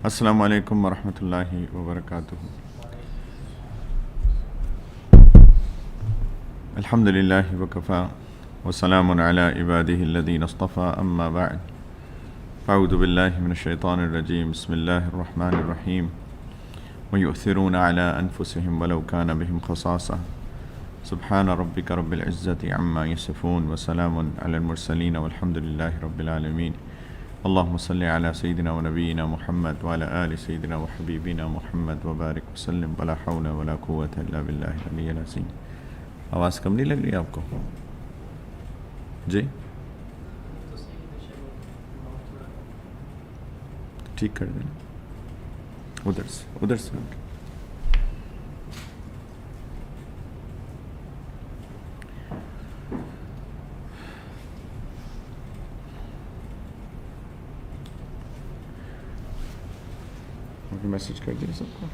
السلام علیکم ورحمۃ اللہ وبرکاتہ۔ الحمد للہ وکفا وسلام علی عبادہ الذین اصطفى اما بعد اعوذ باللہ من الشیطان الرجیم بسم اللہ الرحمن الرحیم ویؤثرون علی انفسهم ولو کان بهم خصاصہ سبحان ربک رب العزۃ عما یصفون وسلام علی المرسلین والحمد للہ رب العالمین۔ اللہم صلی علی سیدنا و نبینا محمد وعلی آل سیدنا و حبیبنا محمد وبارک وسلم ولا حول ولا قوة الا باللہ العلی العظیم۔ آواز کم نہیں لگ رہی آپ کو؟ جی ٹھیک کر دیں، ادھر سے میسج کر دیا سب کو۔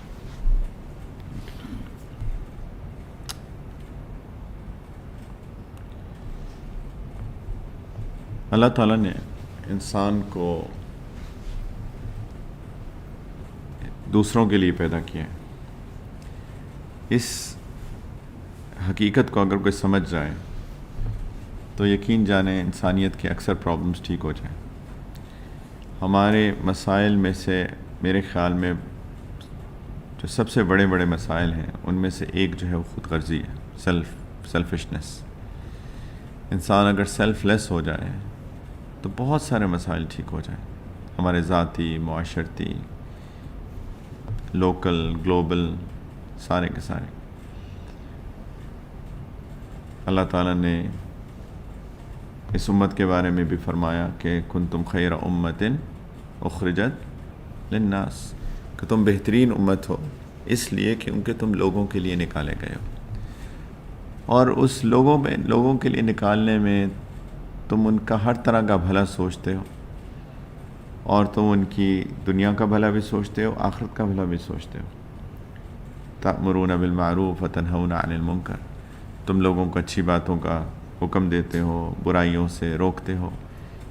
اللہ تعالیٰ نے انسان کو دوسروں کے لیے پیدا کیا ہے۔ اس حقیقت کو اگر کوئی سمجھ جائے تو یقین جانے انسانیت کے اکثر پرابلمز ٹھیک ہو جائیں۔ ہمارے مسائل میں سے میرے خیال میں جو سب سے بڑے مسائل ہیں ان میں سے ایک جو ہے وہ خود غرضی ہے، سیلفشنس۔ انسان اگر سیلف لیس ہو جائے تو بہت سارے مسائل ٹھیک ہو جائیں، ہمارے ذاتی، معاشرتی، لوکل، گلوبل، سارے کے سارے۔ اللہ تعالیٰ نے اس امت کے بارے میں بھی فرمایا کہ کنتم خیر امت اخرجت للناس، کہ تم بہترین امت ہو اس لیے کیونکہ تم لوگوں کے لیے نکالے گئے ہو، اور اس لوگوں کے لیے نکالنے میں تم ان کا ہر طرح کا بھلا سوچتے ہو، اور تم ان کی دنیا کا بھلا بھی سوچتے ہو، آخرت کا بھلا بھی سوچتے ہو۔ تأمرون بالمعروف وتنہون عن المنکر، تم لوگوں کو اچھی باتوں کا حکم دیتے ہو، برائیوں سے روکتے ہو،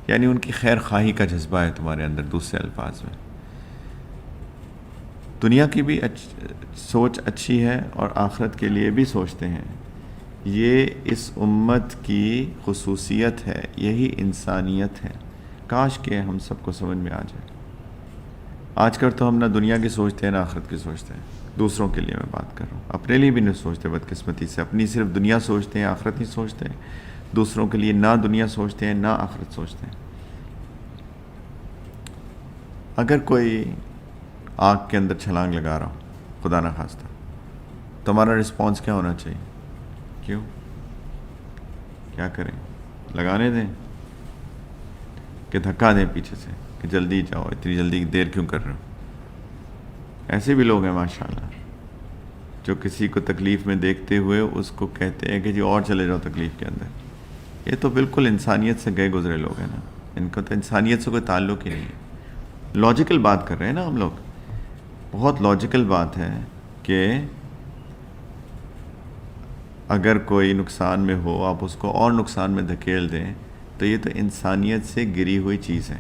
یعنی ان کی خیر خواہی کا جذبہ ہے تمہارے اندر۔ دوسرے الفاظ میں دنیا کی بھی سوچ اچھی ہے اور آخرت کے لیے بھی سوچتے ہیں۔ یہ اس امت کی خصوصیت ہے، یہی انسانیت ہے۔ کاش کہ ہم سب کو سمجھ میں آ جائے۔ آج کل تو ہم نہ دنیا کی سوچتے ہیں نہ آخرت کی سوچتے ہیں۔ دوسروں کے لیے میں بات کر رہا ہوں، اپنے لیے بھی نہیں سوچتے بدقسمتی سے، اپنی صرف دنیا سوچتے ہیں، آخرت نہیں سوچتے۔ دوسروں کے لیے نہ دنیا سوچتے ہیں نہ آخرت سوچتے ہیں۔ اگر کوئی آگ کے اندر چھلانگ لگا رہا ہو، خدا نہ خواستہ، تو ہمارا رسپانس کیا ہونا چاہیے؟ کیوں؟ کیا کریں؟ لگانے دیں کہ دھکا دیں پیچھے سے کہ جلدی جاؤ، اتنی جلدی دیر کیوں کر رہے ہو؟ ایسے بھی لوگ ہیں ماشاءاللہ جو کسی کو تکلیف میں دیکھتے ہوئے اس کو کہتے ہیں کہ جی اور چلے جاؤ تکلیف کے اندر۔ یہ تو بالکل انسانیت سے گئے گزرے لوگ ہیں نا، ان کو تو انسانیت سے کوئی تعلق ہی نہیں ہے۔ لاجیکل بات کر رہے ہیں نا ہم لوگ، بہت لاجیکل بات ہے کہ اگر کوئی نقصان میں ہو آپ اس کو اور نقصان میں دھکیل دیں تو یہ تو انسانیت سے گری ہوئی چیز ہے۔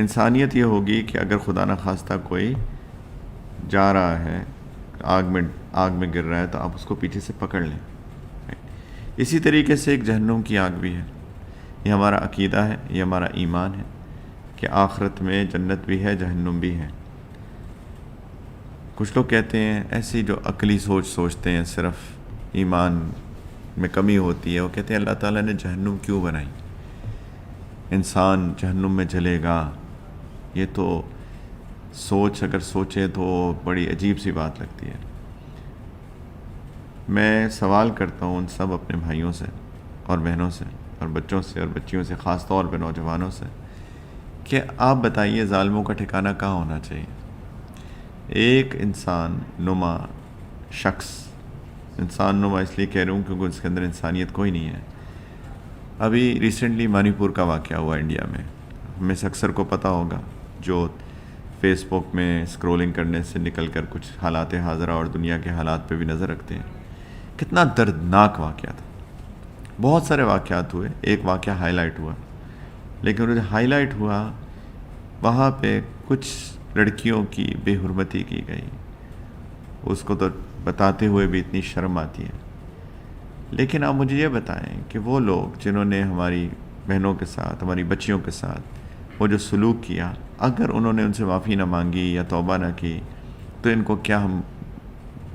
انسانیت یہ ہوگی کہ اگر خدا نہ خواستہ کوئی جا رہا ہے آگ میں گر رہا ہے تو آپ اس کو پیچھے سے پکڑ لیں۔ اسی طریقے سے ایک جہنم کی آگ بھی ہے۔ یہ ہمارا عقیدہ ہے، یہ ہمارا ایمان ہے کہ آخرت میں جنت بھی ہے، جہنم بھی ہے۔ کچھ لوگ کہتے ہیں ایسی جو عقلی سوچتے ہیں، صرف ایمان میں کمی ہوتی ہے، وہ کہتے ہیں اللہ تعالیٰ نے جہنم کیوں بنائی، انسان جہنم میں جلے گا۔ یہ تو اگر سوچے تو بڑی عجیب سی بات لگتی ہے۔ میں سوال کرتا ہوں ان سب اپنے بھائیوں سے اور بہنوں سے اور بچوں سے اور بچیوں سے، خاص طور پہ نوجوانوں سے، کہ آپ بتائیے ظالموں کا ٹھکانہ کہاں ہونا چاہیے؟ ایک انسان نما شخص، انسان نما اس لیے کہہ رہا ہوں کیونکہ اس کے اندر انسانیت کوئی نہیں ہے۔ ابھی ریسنٹلی منی پور کا واقعہ ہوا انڈیا میں، ہمیں سے اکثر کو پتہ ہوگا جو فیس بک میں اسکرولنگ کرنے سے نکل کر کچھ حالات حاضرہ اور دنیا کے حالات پہ بھی نظر رکھتے ہیں۔ کتنا دردناک واقعہ تھا۔ بہت سارے واقعات ہوئے، ایک واقعہ ہائی لائٹ ہوا، لیکن وہ جو ہائی لائٹ ہوا وہاں پہ کچھ لڑکیوں کی بے حرمتی کی گئی، اس کو تو بتاتے ہوئے بھی اتنی شرم آتی ہے۔ لیکن آپ مجھے یہ بتائیں کہ وہ لوگ جنہوں نے ہماری بہنوں کے ساتھ، ہماری بچیوں کے ساتھ وہ جو سلوک کیا، اگر انہوں نے ان سے معافی نہ مانگی یا توبہ نہ کی، تو ان کو کیا ہم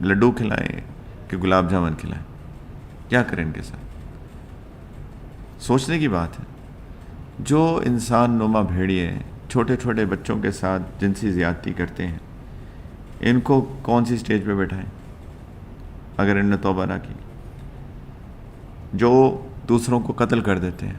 لڈو کھلائیں کہ گلاب جامن کھلائیں؟ کیا کریں ان کے ساتھ؟ سوچنے کی بات ہے۔ جو انسان نما بھیڑیے چھوٹے چھوٹے بچوں کے ساتھ جنسی زیادتی کرتے ہیں، ان کو کون سی سٹیج پہ بٹھائیں اگر ان نے توبہ نہ کی؟ جو دوسروں کو قتل کر دیتے ہیں،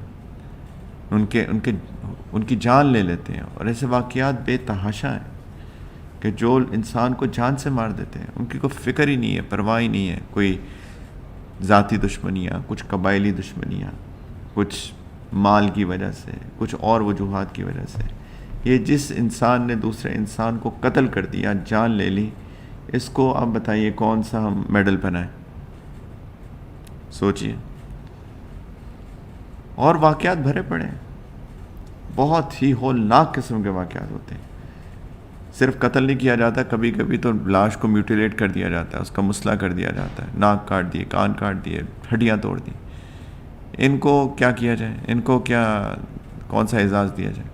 ان کی جان لے لیتے ہیں، اور ایسے واقعات بے تحاشا ہیں کہ جو انسان کو جان سے مار دیتے ہیں، ان کی کوئی فکر ہی نہیں ہے، پرواہ ہی نہیں ہے، کوئی ذاتی دشمنیاں، کچھ قبائلی دشمنیاں، کچھ مال کی وجہ سے، کچھ اور وجوہات کی وجہ سے۔ یہ جس انسان نے دوسرے انسان کو قتل کر دیا، جان لے لی، اس کو آپ بتائیے کون سا ہم میڈل پہنائیں؟ سوچئے۔ اور واقعات بھرے پڑے ہیں، بہت ہی ہولناک قسم کے واقعات ہوتے ہیں۔ صرف قتل نہیں کیا جاتا، کبھی کبھی تو لاش کو میوٹیلیٹ کر دیا جاتا ہے، اس کا مسئلہ کر دیا جاتا ہے، ناک کاٹ دیے، کان کاٹ دیے، ہڈیاں توڑ دی۔ ان کو کیا کیا جائے؟ ان کو کون سا اعزاز دیا جائے؟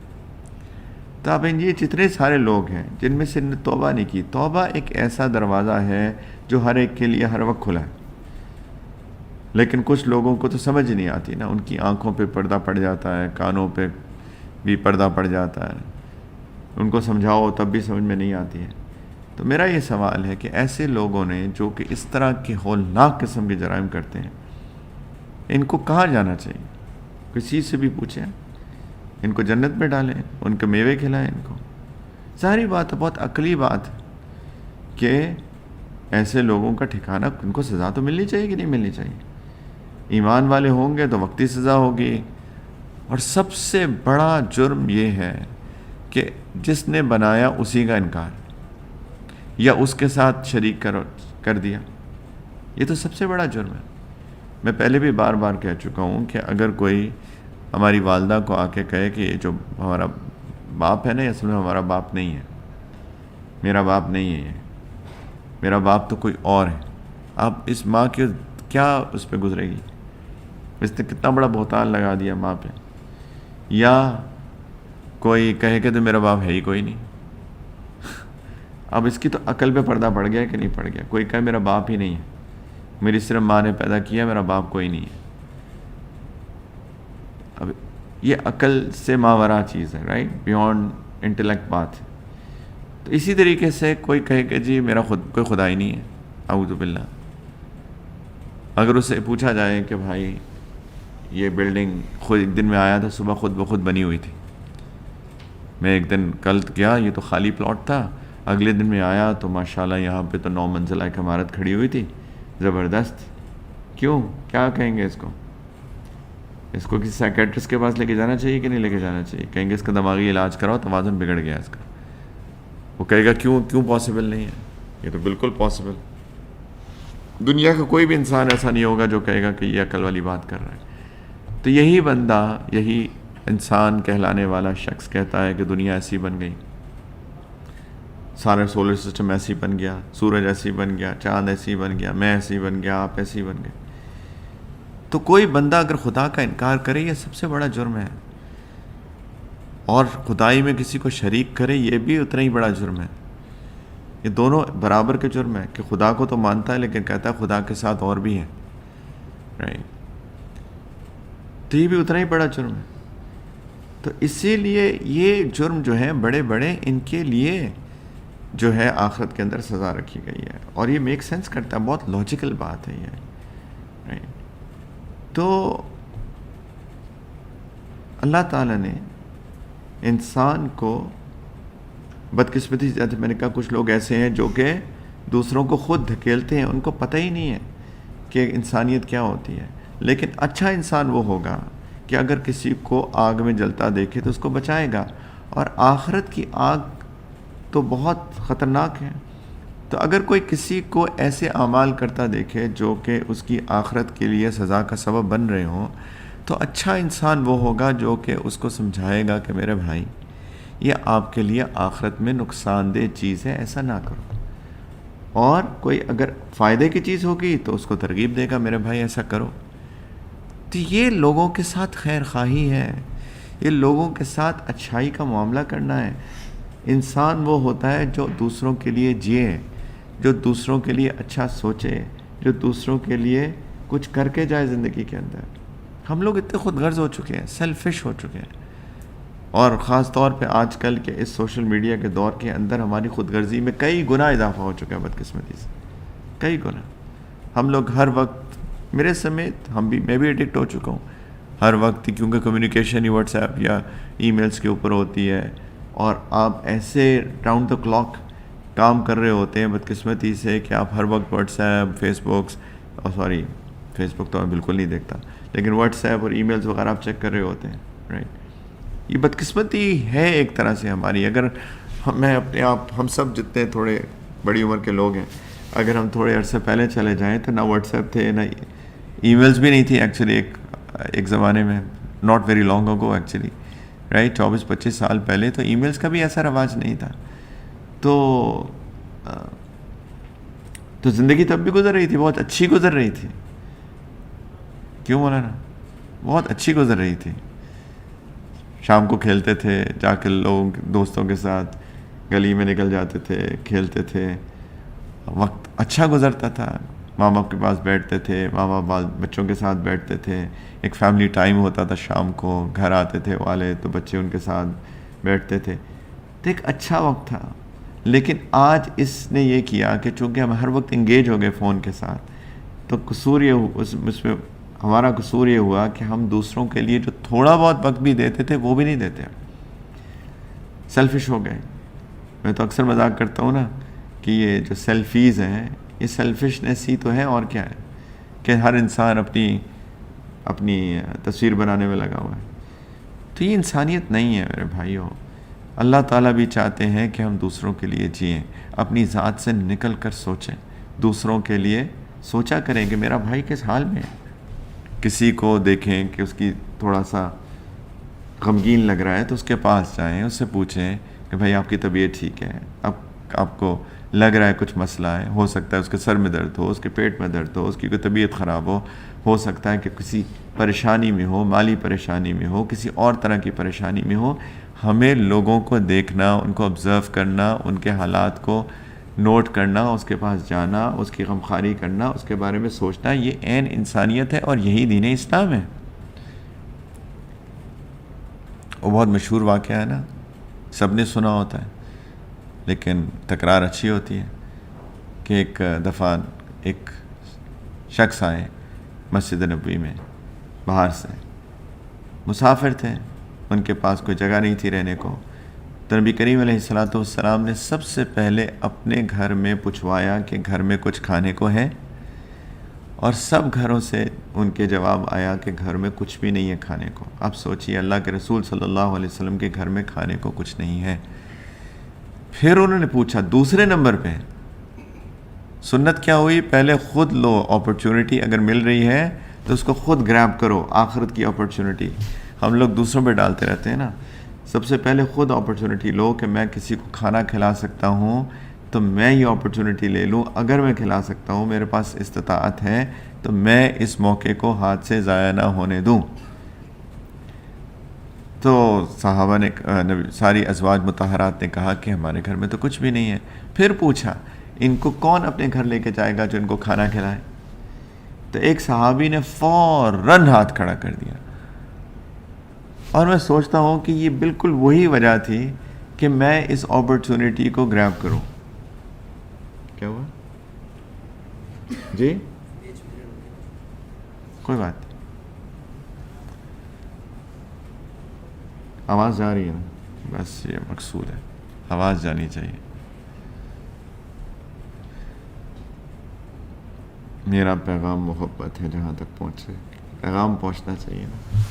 تو اب یہ جتنے سارے لوگ ہیں جن میں سے توبہ نہیں کی، توبہ ایک ایسا دروازہ ہے جو ہر ایک کے لیے ہر وقت کھلا ہے، لیکن کچھ لوگوں کو تو سمجھ نہیں آتی نا، ان کی آنکھوں پہ پردہ پڑ جاتا ہے، کانوں پہ بھی پردہ پڑ جاتا ہے، ان کو سمجھاؤ تب بھی سمجھ میں نہیں آتی ہے۔ تو میرا یہ سوال ہے کہ ایسے لوگوں نے جو کہ اس طرح کے ہولناک قسم کے جرائم کرتے ہیں، ان کو کہاں جانا چاہیے؟ کسی سے بھی پوچھیں، ان کو جنت میں ڈالیں، ان کے میوے کھلائیں ان کو۔ ظاہری بات ہے، بہت عقلی بات ہے کہ ایسے لوگوں کا ٹھکانہ، ان کو سزا تو ملنی چاہیے کہ نہیں ملنی چاہیے؟ ایمان والے ہوں گے تو وقتی سزا ہوگی، اور سب سے بڑا جرم یہ ہے کہ جس نے بنایا اسی کا انکار یا اس کے ساتھ شریک کر دیا، یہ تو سب سے بڑا جرم ہے۔ میں پہلے بھی بار بار کہہ چکا ہوں کہ اگر کوئی ہماری والدہ کو آ کے کہے کہ یہ جو ہمارا باپ ہے نا، یہ اصل میں ہمارا باپ نہیں ہے، میرا باپ نہیں ہے، یہ میرا باپ تو کوئی اور ہے، اب اس ماں کی کیا اس پہ گزرے گی؟ اس نے کتنا بڑا بہتان لگا دیا ماں پہ۔ یا کوئی کہے کہ تو میرا باپ ہے ہی کوئی نہیں، اب اس کی تو عقل پہ پردہ پڑ گیا کہ نہیں پڑ گیا؟ کوئی کہے میرا باپ ہی نہیں ہے، میری صرف ماں نے پیدا کیا، میرا باپ کوئی نہیں ہے۔ اب یہ عقل سے ماورا چیز ہے، رائٹ، بیونڈ انٹلیکٹ بات ہے۔ تو اسی طریقے سے کوئی کہے کہ جی میرا کوئی خدا ہی نہیں ہے، اعوذ باللہ۔ اگر اس سے پوچھا جائے کہ بھائی یہ بلڈنگ خود ایک دن میں آیا تھا، صبح خود بخود بنی ہوئی تھی، میں ایک دن کل گیا، یہ تو خالی پلاٹ تھا، اگلے دن میں آیا تو ماشاءاللہ یہاں پہ تو 9 منزلہ ایک عمارت کھڑی ہوئی تھی، زبردست۔ کیوں؟ کیا کہیں گے اس کو کسی سائیکیٹرسٹ کے پاس لے کے جانا چاہیے کہ نہیں لے کے جانا چاہیے؟ کہیں گے اس کا دماغی علاج کراؤ، توازن بگڑ گیا اس کا۔ وہ کہے گا کیوں پاسبل نہیں ہے؟ یہ تو بالکل پاسبل۔ دنیا کا کوئی بھی انسان ایسا نہیں ہوگا جو کہے گا کہ یہ عقل والی بات کر رہا ہے۔ تو یہی بندہ، یہی انسان کہلانے والا شخص کہتا ہے کہ دنیا ایسی بن گئی، سارا سولر سسٹم ایسی بن گیا، سورج ایسی بن گیا، چاند ایسی بن گیا، میں ایسی بن گیا، آپ ایسی بن گئے۔ تو کوئی بندہ اگر خدا کا انکار کرے، یہ سب سے بڑا جرم ہے، اور خدائی میں کسی کو شریک کرے، یہ بھی اتنا ہی بڑا جرم ہے۔ یہ دونوں برابر کے جرم ہے کہ خدا کو تو مانتا ہے لیکن کہتا ہے خدا کے ساتھ اور بھی ہے، رائٹ، تو یہ بھی اتنا ہی بڑا جرم ہے۔ تو اسی لیے یہ جرم جو ہیں بڑے بڑے، ان کے لیے جو ہے آخرت کے اندر سزا رکھی گئی ہے، اور یہ میک سینس کرتا ہے، بہت لاجیکل بات ہے یہ، رائٹ۔ تو اللہ تعالیٰ نے انسان کو بدقسمتی، جیسے میں نے کہا کچھ لوگ ایسے ہیں جو کہ دوسروں کو خود دھکیلتے ہیں، ان کو پتہ ہی نہیں ہے کہ انسانیت کیا ہوتی ہے۔ لیکن اچھا انسان وہ ہوگا کہ اگر کسی کو آگ میں جلتا دیکھے تو اس کو بچائے گا، اور آخرت کی آگ تو بہت خطرناک ہے۔ تو اگر کوئی کسی کو ایسے اعمال کرتا دیکھے جو کہ اس کی آخرت کے لیے سزا کا سبب بن رہے ہوں، تو اچھا انسان وہ ہوگا جو کہ اس کو سمجھائے گا کہ میرے بھائی یہ آپ کے لیے آخرت میں نقصان دہ چیز ہے، ایسا نہ کرو۔ اور کوئی اگر فائدے کی چیز ہوگی تو اس کو ترغیب دے گا، میرے بھائی ایسا کرو۔ تو یہ لوگوں کے ساتھ خیر خواہی ہے، یہ لوگوں کے ساتھ اچھائی کا معاملہ کرنا ہے۔ انسان وہ ہوتا ہے جو دوسروں کے لیے جیے، جو دوسروں کے لیے اچھا سوچے، جو دوسروں کے لیے کچھ کر کے جائے زندگی کے اندر۔ ہم لوگ اتنے خود غرض ہو چکے ہیں، سیلفش ہو چکے ہیں، اور خاص طور پہ آج کل کے اس سوشل میڈیا کے دور کے اندر ہماری خود غرضی میں کئی گنا اضافہ ہو چکا ہے، بدقسمتی سے کئی گنا۔ ہم لوگ ہر وقت، میرے سمیت میں بھی ایڈکٹ ہو چکا ہوں، ہر وقت، کیونکہ کمیونیکیشن ہی واٹس ایپ یا ای میلز کے اوپر ہوتی ہے، اور آپ ایسے راؤنڈ دا کلاک کام کر رہے ہوتے ہیں بدقسمتی سے کہ آپ ہر وقت واٹس ایپ، فیس بک تو میں بالکل نہیں دیکھتا، لیکن واٹس ایپ اور ای میلز وغیرہ آپ چیک کر رہے ہوتے ہیں، رائٹ۔ یہ بدقسمتی ہے ایک طرح سے ہماری۔ اگر میں اپنے آپ، ہم سب جتنے تھوڑے بڑی عمر کے لوگ ہیں، اگر ہم تھوڑے عرصے پہلے چلے جائیں تو نہ واٹس ایپ تھے، نہ ای میلز بھی نہیں تھی ایکچولی، ایک زمانے میں، ناٹ ویری لانگ اگو ایکچولی، رائٹ، 24-25 سال پہلے تو ای میلز کا بھی ایسا رواج نہیں تھا۔ تو زندگی تب بھی گزر رہی تھی، بہت اچھی گزر رہی تھی، کیوں مولانا؟ بہت اچھی گزر رہی تھی۔ شام کو کھیلتے تھے، جا کے لوگ دوستوں کے ساتھ گلی میں نکل جاتے تھے، کھیلتے تھے، وقت اچھا گزرتا تھا، ماں باپ کے پاس بیٹھتے تھے، ماں باپ بچوں کے ساتھ بیٹھتے تھے، ایک فیملی ٹائم ہوتا تھا، شام کو گھر آتے تھے والے تو بچے ان کے ساتھ بیٹھتے تھے، تو ایک اچھا وقت تھا۔ لیکن آج اس نے یہ کیا کہ چونکہ ہم ہر وقت انگیج ہو گئے فون کے ساتھ، تو قصور یہ اس میں ہمارا قصور یہ ہوا کہ ہم دوسروں کے لیے جو تھوڑا بہت وقت بھی دیتے تھے وہ بھی نہیں دیتے، سیلفش ہو گئے۔ میں تو اکثر مذاق کرتا ہوں نا کہ یہ جو سیلفیز ہیں، یہ سیلفشنس ہی تو ہے، اور کیا ہے، کہ ہر انسان اپنی تصویر بنانے میں لگا ہوا ہے۔ تو یہ انسانیت نہیں ہے میرے بھائیوں۔ اللہ تعالیٰ بھی چاہتے ہیں کہ ہم دوسروں کے لیے جئیں، اپنی ذات سے نکل کر سوچیں، دوسروں کے لیے سوچا کریں کہ میرا بھائی کس حال میں ہے۔ کسی کو دیکھیں کہ اس کی تھوڑا سا غمگین لگ رہا ہے تو اس کے پاس جائیں، اس سے پوچھیں کہ بھائی آپ کی طبیعت ٹھیک ہے؟ اب آپ کو لگ رہا ہے کچھ مسئلہ ہے، ہو سکتا ہے اس کے سر میں درد ہو، اس کے پیٹ میں درد ہو، اس کی کوئی طبیعت خراب ہو سکتا ہے کہ کسی پریشانی میں ہو، مالی پریشانی میں ہو، کسی اور طرح کی پریشانی میں ہو۔ ہمیں لوگوں کو دیکھنا، ان کو آبزرو کرنا، ان کے حالات کو نوٹ کرنا، اس کے پاس جانا، اس کی غمخواری کرنا، اس کے بارے میں سوچنا، یہ عین انسانیت ہے، اور یہی دین اسلام ہے۔ وہ بہت مشہور واقعہ ہے نا، سب نے سنا ہوتا ہے، لیکن تکرار اچھی ہوتی ہے، کہ ایک دفعہ ایک شخص آئے مسجد نبوی میں باہر سے، مسافر تھے، ان کے پاس کوئی جگہ نہیں تھی رہنے کو، تو نبی کریم علیہ السلام نے سب سے پہلے اپنے گھر میں پوچھوایا کہ گھر میں کچھ کھانے کو ہے، اور سب گھروں سے ان کے جواب آیا کہ گھر میں کچھ بھی نہیں ہے کھانے کو۔ اب سوچئے، اللہ کے رسول صلی اللہ علیہ وسلم کے گھر میں کھانے کو کچھ نہیں ہے۔ پھر انہوں نے پوچھا دوسرے نمبر پہ، سنت کیا ہوئی؟ پہلے خود لو، اپرچونٹی اگر مل رہی ہے تو اس کو خود گریب کرو، آخرت کی اپرچونٹی۔ ہم لوگ دوسروں پہ ڈالتے رہتے ہیں نا، سب سے پہلے خود اپرچونٹی لو کہ میں کسی کو کھانا کھلا سکتا ہوں تو میں یہ اپرچونٹی لے لوں، اگر میں کھلا سکتا ہوں، میرے پاس استطاعت ہے، تو میں اس موقع کو ہاتھ سے ضائع نہ ہونے دوں۔ تو صحابہ نے، ساری ازواج مطہرات نے کہا کہ ہمارے گھر میں تو کچھ بھی نہیں ہے۔ پھر پوچھا ان کو کون اپنے گھر لے کے جائے گا جو ان کو کھانا کھلائے؟ تو ایک صحابی نے فوراً ہاتھ کھڑا کر دیا، اور میں سوچتا ہوں کہ یہ بالکل وہی وجہ تھی کہ میں اس اپرچونٹی کو گریب کروں۔ کیا ہوا؟ جی کوئی بات نہیں، آواز جا رہی ہے نا، بس یہ مقصود ہے، آواز جانی چاہیے۔ میرا پیغام محبت ہے، جہاں تک پہنچے پیغام پہنچنا چاہیے نا۔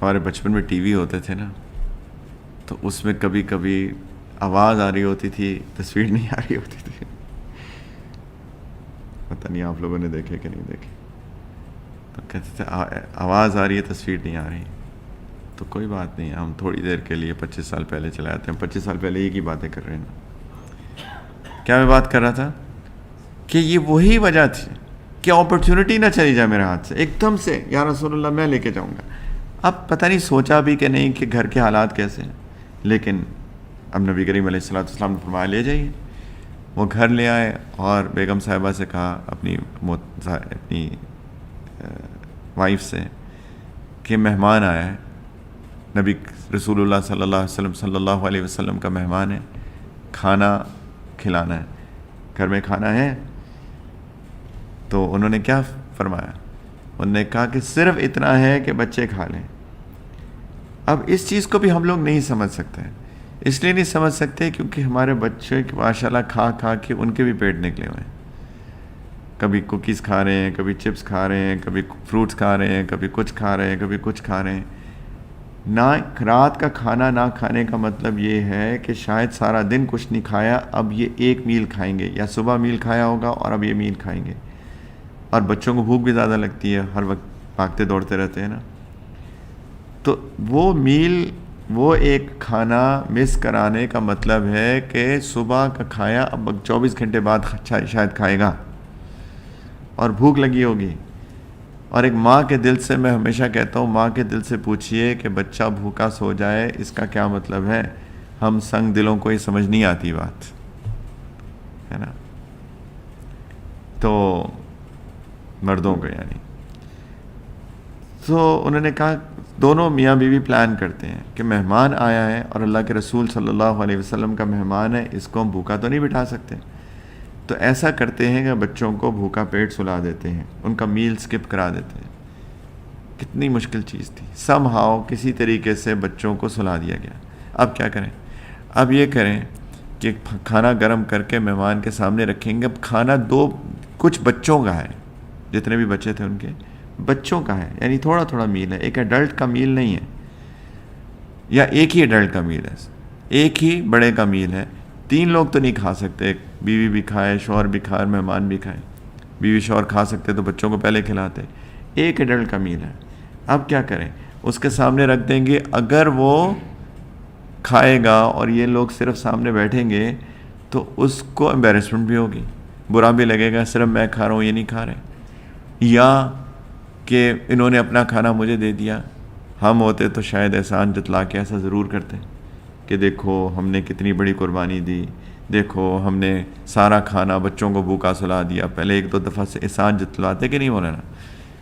ہمارے بچپن میں ٹی وی ہوتے تھے نا، تو اس میں کبھی کبھی آواز آ رہی ہوتی تھی، تصویر نہیں آ رہی ہوتی تھی، پتہ نہیں آپ لوگوں نے دیکھے کہ نہیں دیکھے۔ تو کہتے تھے آواز آ رہی ہے تصویر نہیں آ رہی. تو کوئی بات نہیں, ہم تھوڑی دیر کے لیے 25 سال پہلے چلے آتے ہیں. 25 سال پہلے ایک ہی باتیں کر رہے ہیں. کیا میں بات کر رہا تھا کہ یہ وہی وجہ تھی کہ اپرچونٹی نہ چلی جائے میرے ہاتھ سے ایک دم سے, یا رسول اللہ میں لے کے جاؤں گا. اب پتہ نہیں سوچا بھی کہ نہیں کہ گھر کے حالات کیسے ہیں, لیکن اب نبی کریم علیہ السلام نے فرمایا لے جائیے. وہ گھر لے آئے اور بیگم صاحبہ سے کہا, اپنی وائف سے, کہ مہمان آیا ہے, نبی رسول اللہ صلی اللہ علیہ وسلم کا مہمان ہے, کھانا کھلانا ہے, گھر میں کھانا ہے. تو انہوں نے کیا فرمایا؟ انہوں نے کہا کہ صرف اتنا ہے کہ بچے کھا لیں. اب اس چیز کو بھی ہم لوگ نہیں سمجھ سکتے. اس لیے نہیں سمجھ سکتے کیونکہ ہمارے بچے ماشاءاللہ کھا کھا کے ان کے بھی پیٹ نکلے ہوئے ہیں. کبھی کوکیز کھا رہے ہیں, کبھی چپس کھا رہے ہیں, کبھی فروٹس کھا رہے ہیں, کبھی کچھ کھا رہے ہیں, کبھی کچھ کھا رہے ہیں. نہ رات کا کھانا نہ کھانے کا مطلب یہ ہے کہ شاید سارا دن کچھ نہیں کھایا, اب یہ ایک میل کھائیں گے, یا صبح میل کھایا ہوگا اور اب یہ میل کھائیں گے. اور بچوں کو بھوک بھی زیادہ لگتی ہے, ہر وقت بھاگتے دوڑتے رہتے ہیں نا. تو وہ میل, وہ ایک کھانا مس کرانے کا مطلب ہے کہ صبح کا کھایا اب 24 گھنٹے بعد شاید کھائے گا اور بھوک لگی ہوگی. اور ایک ماں کے دل سے, میں ہمیشہ کہتا ہوں, ماں کے دل سے پوچھئے کہ بچہ بھوکا سو جائے اس کا کیا مطلب ہے. ہم سنگ دلوں کو یہ سمجھ نہیں آتی بات ہے نا. تو مردوں کو یعنی, تو انہوں نے کہا دونوں میاں بیوی پلان کرتے ہیں کہ مہمان آیا ہے اور اللہ کے رسول صلی اللہ علیہ وسلم کا مہمان ہے, اس کو ہم بھوکا تو نہیں بٹھا سکتے. تو ایسا کرتے ہیں کہ بچوں کو بھوکا پیٹ سلا دیتے ہیں, ان کا میل سکپ کرا دیتے ہیں. کتنی مشکل چیز تھی, سم ہاؤ کسی طریقے سے بچوں کو سلا دیا گیا. اب کیا کریں؟ اب یہ کریں کہ کھانا گرم کر کے مہمان کے سامنے رکھیں گے. اب کھانا کچھ بچوں کا ہے, جتنے بھی بچے تھے ان کے بچوں کا ہے, یعنی تھوڑا تھوڑا میل ہے, ایک ایڈلٹ کا میل نہیں ہے, یا ایک ہی ایڈلٹ کا میل ہے, ایک ہی بڑے کا میل ہے. 3 لوگ تو نہیں کھا سکتے, بیوی بھی کھائے, شوہر بھی کھائے, مہمان بھی کھائے. بیوی شوہر کھا سکتے تو بچوں کو پہلے کھلاتے. ایک ایڈلٹ کا میل ہے. اب کیا کریں؟ اس کے سامنے رکھ دیں گے. اگر وہ کھائے گا اور یہ لوگ صرف سامنے بیٹھیں گے تو اس کو امبیرسمنٹ بھی ہوگی, برا بھی لگے گا, صرف میں کھا رہا ہوں یہ نہیں کھا رہے. یا کہ انہوں نے اپنا کھانا مجھے دے دیا. ہم ہوتے تو شاید احسان جتلا کے ایسا ضرور کرتے کہ دیکھو ہم نے کتنی بڑی قربانی دی, دیکھو ہم نے سارا کھانا بچوں کو بھوکا سلا دیا. پہلے 1-2 دفعہ سے احسان جتلاتے کہ نہیں مولانا,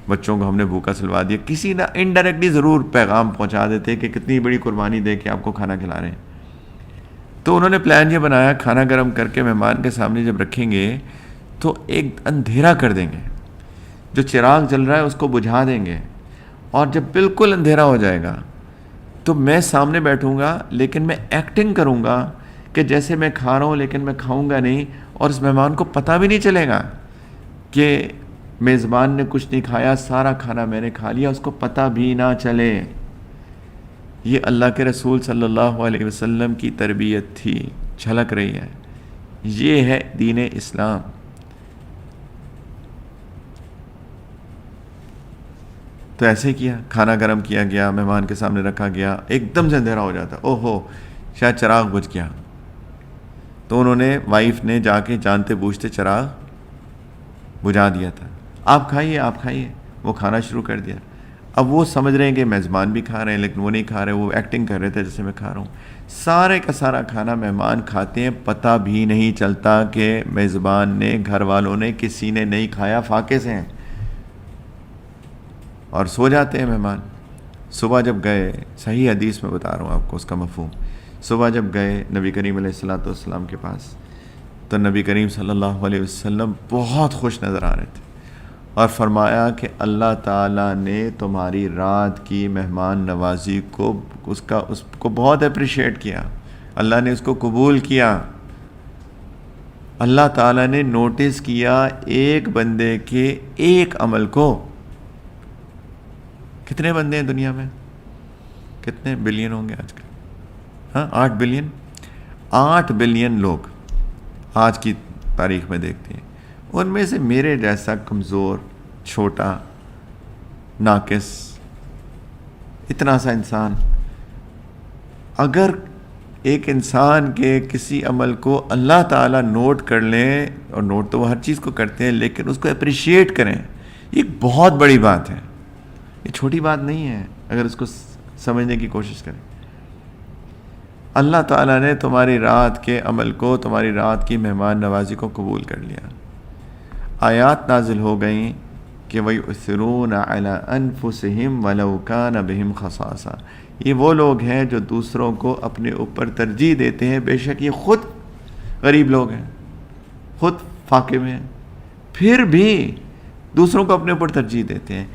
بچوں کو ہم نے بھوکا سلوا دیا. کسی نہ انڈائریکٹلی ضرور پیغام پہنچا دیتے کہ کتنی بڑی قربانی دے کے آپ کو کھانا کھلا رہے ہیں. تو انہوں نے پلان یہ بنایا, کھانا گرم کر کے مہمان کے سامنے جب رکھیں گے تو ایک اندھیرا کر دیں گے, جو چراغ جل رہا ہے اس کو بجھا دیں گے, اور جب بالکل اندھیرا ہو جائے گا تو میں سامنے بیٹھوں گا, لیکن میں ایکٹنگ کروں گا کہ جیسے میں کھا رہا ہوں, لیکن میں کھاؤں گا نہیں, اور اس مہمان کو پتہ بھی نہیں چلے گا کہ میزبان نے کچھ نہیں کھایا, سارا کھانا میں نے کھا لیا, اس کو پتہ بھی نہ چلے. یہ اللہ کے رسول صلی اللہ علیہ وسلم کی تربیت تھی, جھلک رہی ہے. یہ ہے دین اسلام. تو ایسے کیا, کھانا گرم کیا گیا, مہمان کے سامنے رکھا گیا, ایک دم سے اندھیرا ہو جاتا, او ہو شاید چراغ بجھ گیا. تو انہوں نے, وائف نے جا کے جانتے بوجھتے چراغ بجھا دیا تھا. آپ کھائیے, آپ کھائیے. وہ کھانا شروع کر دیا. اب وہ سمجھ رہے ہیں کہ میزبان بھی کھا رہے ہیں, لیکن وہ نہیں کھا رہے, وہ ایکٹنگ کر رہے تھے جیسے میں کھا رہا ہوں. سارے کا سارا کھانا مہمان کھاتے ہیں, پتہ بھی نہیں چلتا کہ میزبان نے, گھر والوں نے, کسی نے نہیں کھایا, فاقے سے ہیں, اور سو جاتے ہیں مہمان. صبح جب گئے, صحیح حدیث میں بتا رہا ہوں آپ کو اس کا مفہوم, صبح جب گئے نبی کریم علیہ السلام کے پاس, تو نبی کریم صلی اللہ علیہ وسلم بہت خوش نظر آ رہے تھے, اور فرمایا کہ اللہ تعالیٰ نے تمہاری رات کی مہمان نوازی کو, اس کو بہت اپریشیٹ کیا, اللہ نے اس کو قبول کیا. اللہ تعالیٰ نے نوٹس کیا ایک بندے کے ایک عمل کو. کتنے بندے ہیں دنیا میں؟ کتنے بلین ہوں گے آج کل؟ ہاں 8 بلین. 8 بلین لوگ آج کی تاریخ میں دیکھتے ہیں. ان میں سے میرے جیسا کمزور, چھوٹا, ناقص، اتنا سا انسان. اگر ایک انسان کے کسی عمل کو اللہ تعالیٰ نوٹ کر لیں، اور نوٹ تو وہ ہر چیز کو کرتے ہیں، لیکن اس کو اپریشیٹ کریں، یہ ایک بہت بڑی بات ہے. یہ چھوٹی بات نہیں ہے اگر اس کو سمجھنے کی کوشش کریں. اللہ تعالیٰ نے تمہاری رات کے عمل کو، تمہاری رات کی مہمان نوازی کو قبول کر لیا. آیات نازل ہو گئیں کہ وَيُؤْثِرُونَ عَلَىٰ أَنفُسِهِمْ وَلَوْ كَانَ بِهِمْ خَصَاصَةٌ. یہ وہ لوگ ہیں جو دوسروں کو اپنے اوپر ترجیح دیتے ہیں، بے شک یہ خود غریب لوگ ہیں، خود فاقے میں ہیں، پھر بھی دوسروں کو اپنے اوپر ترجیح دیتے ہیں.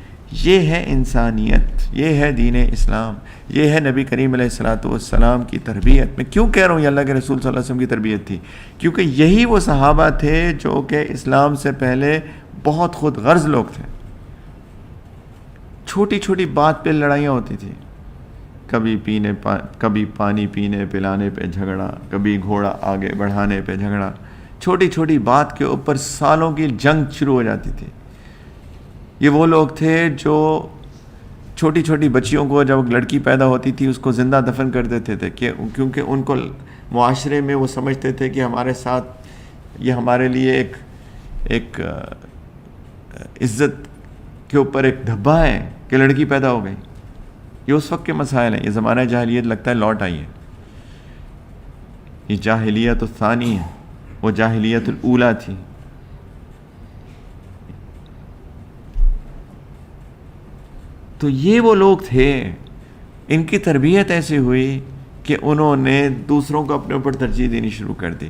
یہ ہے انسانیت، یہ ہے دین اسلام، یہ ہے نبی کریم علیہ الصلوۃ والسلام کی تربیت. میں کیوں کہہ رہا ہوں یہ اللہ کے رسول صلی اللہ علیہ وسلم کی تربیت تھی؟ کیونکہ یہی وہ صحابہ تھے جو کہ اسلام سے پہلے بہت خود غرض لوگ تھے. چھوٹی چھوٹی بات پہ لڑائیاں ہوتی تھی، کبھی پانی پینے پلانے پہ جھگڑا، کبھی گھوڑا آگے بڑھانے پہ جھگڑا. چھوٹی چھوٹی بات کے اوپر سالوں کی جنگ شروع ہو جاتی تھی. یہ وہ لوگ تھے جو چھوٹی چھوٹی بچیوں کو جب لڑکی پیدا ہوتی تھی اس کو زندہ دفن کر دیتے تھے، کیونکہ ان کو معاشرے میں وہ سمجھتے تھے کہ ہمارے ساتھ یہ ہمارے لیے ایک عزت کے اوپر ایک دھبا ہے کہ لڑکی پیدا ہو گئی. یہ اس وقت کے مسائل ہیں. یہ زمانہ جاہلیت لگتا ہے لوٹ آئی ہے. یہ جاہلیت الثانی ہے، وہ جاہلیت الاولیٰ تھی. تو یہ وہ لوگ تھے، ان کی تربیت ایسی ہوئی کہ انہوں نے دوسروں کو اپنے اوپر ترجیح دینی شروع کر دی.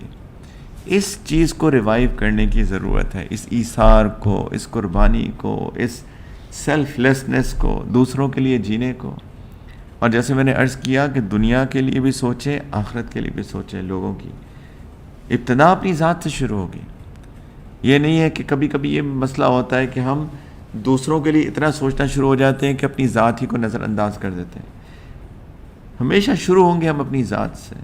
اس چیز کو ریوائیو کرنے کی ضرورت ہے، اس ایثار کو، اس قربانی کو، اس سیلف لیسنس کو، دوسروں کے لیے جینے کو. اور جیسے میں نے عرض کیا کہ دنیا کے لیے بھی سوچیں، آخرت کے لیے بھی سوچیں. لوگوں کی ابتدا اپنی ذات سے شروع ہوگی. یہ نہیں ہے کہ کبھی کبھی یہ مسئلہ ہوتا ہے کہ ہم دوسروں کے لیے اتنا سوچنا شروع ہو جاتے ہیں کہ اپنی ذات ہی کو نظر انداز کر دیتے ہیں. ہمیشہ شروع ہوں گے ہم اپنی ذات سے،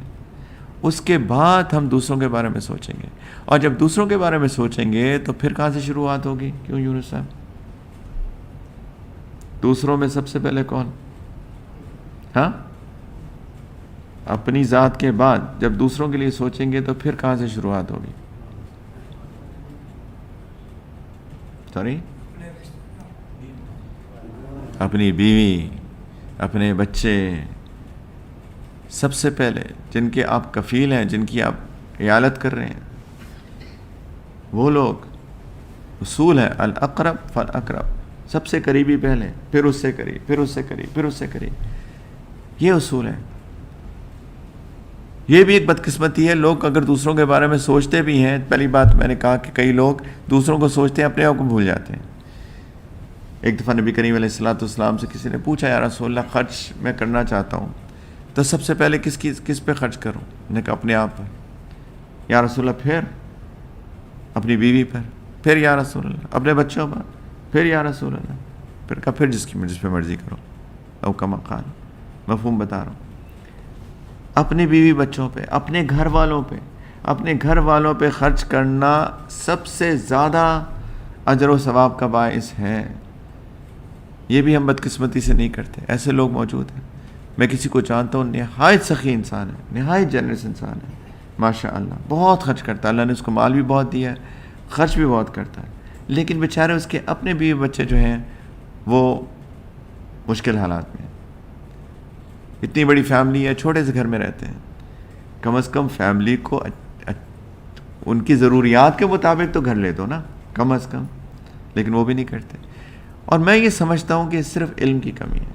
اس کے بعد ہم دوسروں کے بارے میں سوچیں گے. اور جب دوسروں کے بارے میں سوچیں گے تو پھر کہاں سے شروعات ہوگی؟ کیوں یونس صاحب؟ دوسروں میں سب سے پہلے کون؟ ہاں، اپنی ذات کے بعد جب دوسروں کے لیے سوچیں گے تو پھر کہاں سے شروعات ہوگی؟ سوری، اپنی بیوی، اپنے بچے، سب سے پہلے جن کے آپ کفیل ہیں، جن کی آپ عیالت کر رہے ہیں، وہ لوگ. اصول ہے الاقرب فالاقرب، سب سے قریبی پہلے، پھر اس سے قریب، پھر اس سے قریب، پھر اس سے قریب. یہ اصول ہے. یہ بھی ایک بدقسمتی ہے، لوگ اگر دوسروں کے بارے میں سوچتے بھی ہیں، پہلی بات میں نے کہا کہ کئی لوگ دوسروں کو سوچتے ہیں، اپنے آپ کو بھول جاتے ہیں. ایک دفعہ نبی کریم علیہ الصلوۃ والسلام سے کسی نے پوچھا، یا رسول اللہ خرچ میں کرنا چاہتا ہوں تو سب سے پہلے کس پہ خرچ کروں؟ نے کہا اپنے آپ پر. یا رسول اللہ پھر؟ اپنی بیوی پر. پھر یا رسول اللہ اپنے بچوں پر. پھر یا رسول اللہ. پھر کہا پھر جس پہ مرضی کرو. او کما قال، مفہوم بتا رہا ہوں. اپنی بیوی بچوں پہ، اپنے گھر والوں پہ، اپنے گھر والوں پہ خرچ کرنا سب سے زیادہ اجر و ثواب کا باعث ہے. یہ بھی ہم بدقسمتی سے نہیں کرتے. ایسے لوگ موجود ہیں. میں کسی کو جانتا ہوں، نہایت سخی انسان ہے، نہایت جنرس انسان ہے، ماشاء اللہ، بہت خرچ کرتا ہے. اللہ نے اس کو مال بھی بہت دیا ہے، خرچ بھی بہت کرتا ہے. لیکن بیچارے اس کے اپنے بیوی بچے جو ہیں وہ مشکل حالات میں ہیں. اتنی بڑی فیملی ہے، چھوٹے سے گھر میں رہتے ہیں. کم از کم فیملی کو ان کی ضروریات کے مطابق تو گھر لے دو نا، کم از کم. لیکن وہ بھی نہیں کرتے. اور میں یہ سمجھتا ہوں کہ صرف علم کی کمی ہے،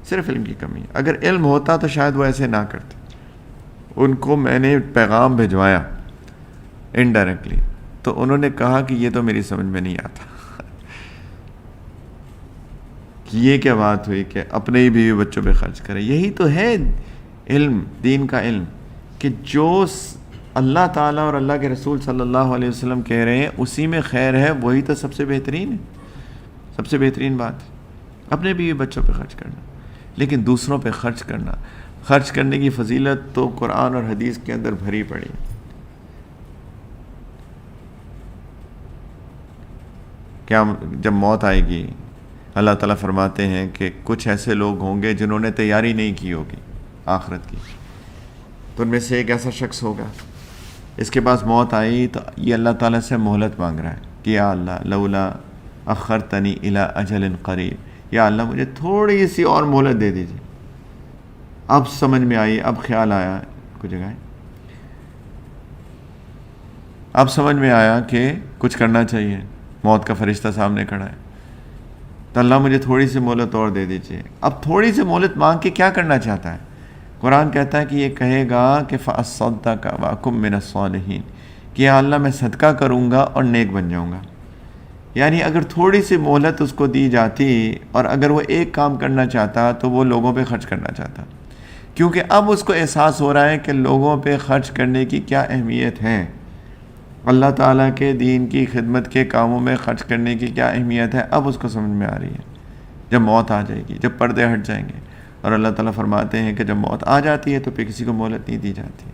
صرف علم کی کمی ہے. اگر علم ہوتا تو شاید وہ ایسے نہ کرتے. ان کو میں نے پیغام بھجوایا انڈائریکٹلی، تو انہوں نے کہا کہ یہ تو میری سمجھ میں نہیں آتا. کہ یہ کیا بات ہوئی کہ اپنے ہی بیوی بچوں پہ خرچ کرے. یہی تو ہے علم، دین کا علم، کہ جو اللہ تعالیٰ اور اللہ کے رسول صلی اللہ علیہ وسلم کہہ رہے ہیں اسی میں خیر ہے. وہی تو سب سے بہترین ہے، سب سے بہترین بات ہے. اپنے بیوی بچوں پہ خرچ کرنا، لیکن دوسروں پہ خرچ کرنے کی فضیلت تو قرآن اور حدیث کے اندر بھری پڑی ہے. کیا جب موت آئے گی اللہ تعالیٰ فرماتے ہیں کہ کچھ ایسے لوگ ہوں گے جنہوں نے تیاری نہیں کی ہوگی آخرت کی، تو ان میں سے ایک ایسا شخص ہوگا اس کے پاس موت آئی تو یہ اللہ تعالیٰ سے مہلت مانگ رہا ہے کہ یا اللہ لولا اخرتنی الی اجل قریب، یا اللہ مجھے تھوڑی سی اور مہلت دے دیجیے۔ اب سمجھ میں آئی، اب خیال آیا، کچھ جگہ اب سمجھ میں آیا کہ کچھ کرنا چاہیے، موت کا فرشتہ سامنے کھڑا ہے، تو اللہ مجھے تھوڑی سی مہلت اور دے دیجیے۔ اب تھوڑی سی مہلت مانگ کے کیا کرنا چاہتا ہے؟ قرآن کہتا ہے کہ یہ کہے گا کہ فَأَصَّدَّقَ وَأَكُن مِّنَ الصَّالِحِينَ، کہ یا اللہ میں صدقہ کروں گا اور نیک بن جاؤں گا۔ یعنی اگر تھوڑی سی مہلت اس کو دی جاتی اور اگر وہ ایک کام کرنا چاہتا تو وہ لوگوں پہ خرچ کرنا چاہتا، کیونکہ اب اس کو احساس ہو رہا ہے کہ لوگوں پہ خرچ کرنے کی کیا اہمیت ہے، اللہ تعالیٰ کے دین کی خدمت کے کاموں میں خرچ کرنے کی کیا اہمیت ہے، اب اس کو سمجھ میں آ رہی ہے۔ جب موت آ جائے گی، جب پردے ہٹ جائیں گے، اور اللہ تعالیٰ فرماتے ہیں کہ جب موت آ جاتی ہے تو پھر کسی کو مہلت نہیں دی جاتی۔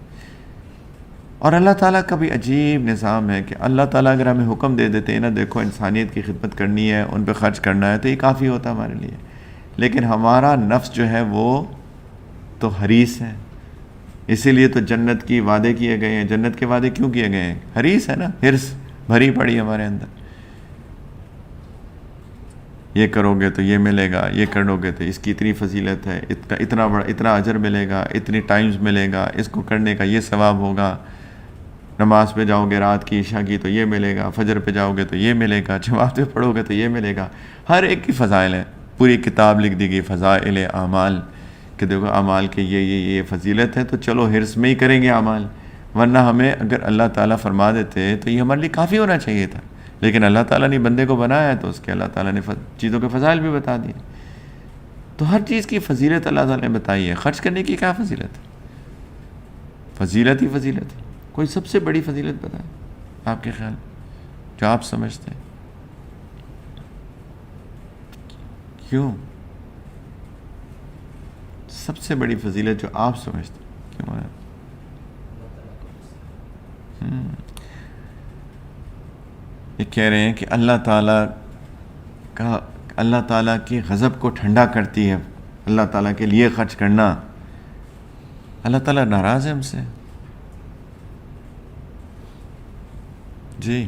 اور اللہ تعالیٰ کا بھی عجیب نظام ہے کہ اللہ تعالیٰ اگر ہمیں حکم دے دیتے ہیں نا، دیکھو انسانیت کی خدمت کرنی ہے، ان پہ خرچ کرنا ہے، تو یہ کافی ہوتا ہمارے لیے، لیکن ہمارا نفس جو ہے وہ تو حریص ہے۔ اسی لیے تو جنت کی وعدے کیے گئے ہیں۔ جنت کے وعدے کیوں کیے گئے ہیں؟ حریص ہے نا، حرص بھری پڑی ہمارے اندر، یہ کرو گے تو یہ ملے گا، یہ کرو گے تو اس کی اتنی فضیلت ہے، اتنا بڑا اتنا اجر ملے گا، اتنی ٹائمز ملے گا، اس کو کرنے کا یہ ثواب ہوگا، نماز پہ جاؤ گے رات کی عشاء کی تو یہ ملے گا، فجر پہ جاؤ گے تو یہ ملے گا، جماعت پہ پڑھو گے تو یہ ملے گا۔ ہر ایک کی فضائل ہیں، پوری کتاب لکھ دی گئی فضائل اعمال، کہ دیکھو اعمال کے یہ فضیلت ہے، تو چلو حرص میں ہی کریں گے اعمال، ورنہ ہمیں اگر اللہ تعالیٰ فرما دیتے تو یہ ہمارے لیے کافی ہونا چاہیے تھا، لیکن اللہ تعالیٰ نے بندے کو بنایا تو اس کے اللہ تعالیٰ نے چیزوں کے فضائل بھی بتا دیے۔ تو ہر چیز کی فضیلت اللہ تعالیٰ نے بتائی ہے۔ خرچ کرنے کی کیا فضیلت ہے؟ فضیلت ہی فضیلت ہے۔ کوئی سب سے بڑی فضیلت بتائیں آپ کے خیال جو آپ سمجھتے ہیں؟ کیوں سب سے بڑی فضیلت جو آپ سمجھتے ہیں کیوں ہے؟ یہ کہہ رہے ہیں کہ اللہ تعالیٰ کی غضب کو ٹھنڈا کرتی ہے اللہ تعالیٰ کے لیے خرچ کرنا۔ اللہ تعالیٰ ناراض ہے ہم سے؟ جی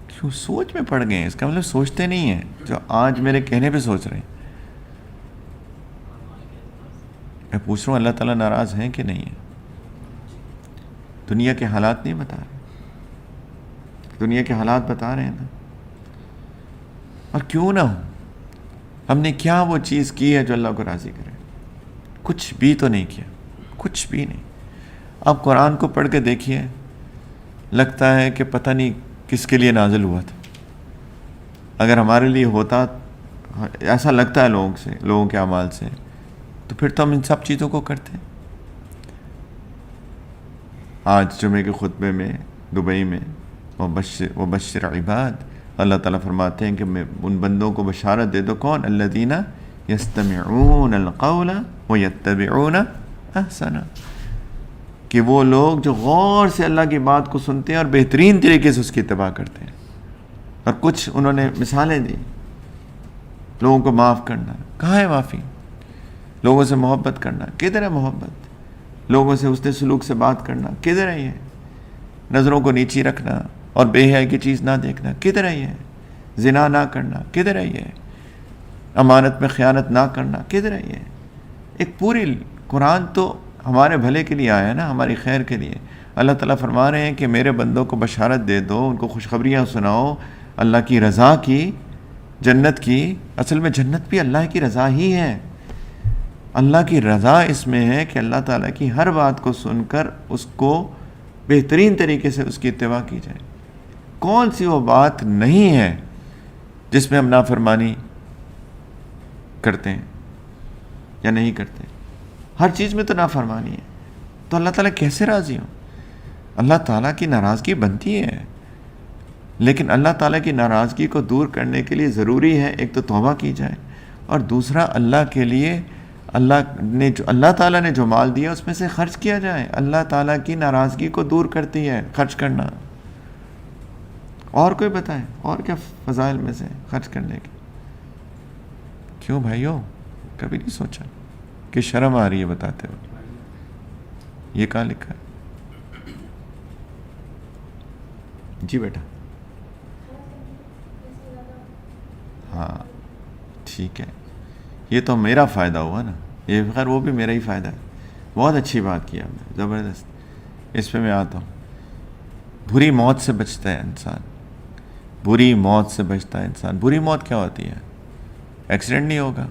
کیوں سوچ میں پڑ گئے ہیں؟ اس کا مطلب سوچتے نہیں ہیں جو آج میرے کہنے پہ سوچ رہے ہیں۔ میں پوچھ رہا ہوں اللہ تعالیٰ ناراض ہیں کہ نہیں ہے؟ دنیا کے حالات نہیں بتا رہے، دنیا کے حالات بتا رہے ہیں نا۔ اور کیوں نہ ہو، ہم نے کیا وہ چیز کی ہے جو اللہ کو راضی کرے؟ کچھ بھی تو نہیں کیا، کچھ بھی نہیں۔ اب قرآن کو پڑھ کے دیکھیے، لگتا ہے کہ پتہ نہیں کس کے لیے نازل ہوا تھا۔ اگر ہمارے لیے ہوتا، ایسا لگتا ہے لوگوں کے اعمال سے، تو پھر تو ہم ان سب چیزوں کو کرتے ہیں۔ آج جمعے کے خطبے میں دبئی میں وبشر عباد، اللہ تعالیٰ فرماتے ہیں کہ میں ان بندوں کو بشارت دے دو، کون؟ الذین یستمعون القول ویتبعون احسنہ، کہ وہ لوگ جو غور سے اللہ کی بات کو سنتے ہیں اور بہترین طریقے سے اس کی اتباع کرتے ہیں۔ اور کچھ انہوں نے مثالیں دی، لوگوں کو معاف کرنا، کہاں ہے معافی؟ لوگوں سے محبت کرنا، کدھر ہے محبت؟ لوگوں سے حسن سلوک سے بات کرنا، کدھر ہے یہ؟ نظروں کو نیچی رکھنا اور بے حیائی کی چیز نہ دیکھنا، کدھر ہے یہ؟ زنا نہ کرنا، کدھر ہے یہ؟ امانت میں خیانت نہ کرنا، کدھر ہے یہ؟ ایک پوری قرآن تو ہمارے بھلے کے لیے آیا ہے نا، ہماری خیر کے لیے۔ اللہ تعالیٰ فرما رہے ہیں کہ میرے بندوں کو بشارت دے دو، ان کو خوشخبریاں سناؤ اللہ کی رضا کی، جنت کی۔ اصل میں جنت بھی اللہ کی رضا ہی ہے۔ اللہ کی رضا اس میں ہے کہ اللہ تعالیٰ کی ہر بات کو سن کر اس کو بہترین طریقے سے اس کی اتباع کی جائے۔ کون سی وہ بات نہیں ہے جس میں ہم نافرمانی کرتے ہیں یا نہیں کرتے؟ ہر چیز میں تو نافرمانی ہے، تو اللہ تعالیٰ کیسے راضی ہوں؟ اللہ تعالیٰ کی ناراضگی بنتی ہے، لیکن اللہ تعالیٰ کی ناراضگی کو دور کرنے کے لیے ضروری ہے ایک تو توبہ کی جائے، اور دوسرا اللہ کے لیے اللہ تعالیٰ نے جو مال دیا اس میں سے خرچ کیا جائے۔ اللہ تعالیٰ کی ناراضگی کو دور کرتی ہے خرچ کرنا۔ اور کوئی بتائیں اور کیا فضائل میں سے خرچ کرنے کے؟ کیوں بھائیو کبھی نہیں سوچا کہ شرم آ رہی ہے بتاتے ہوئے؟ یہ کہاں لکھا ہے؟ جی بیٹا ہاں ٹھیک ہے، یہ تو میرا فائدہ ہوا نا، یہ خیر وہ بھی میرا ہی فائدہ ہے. بہت اچھی بات کی آپ نے، زبردست. اس پہ میں آتا ہوں. بری موت سے بچتا ہے انسان، بری موت سے بچتا ہے انسان. بری موت کیا ہوتی ہے؟ ایکسیڈنٹ نہیں ہوگا،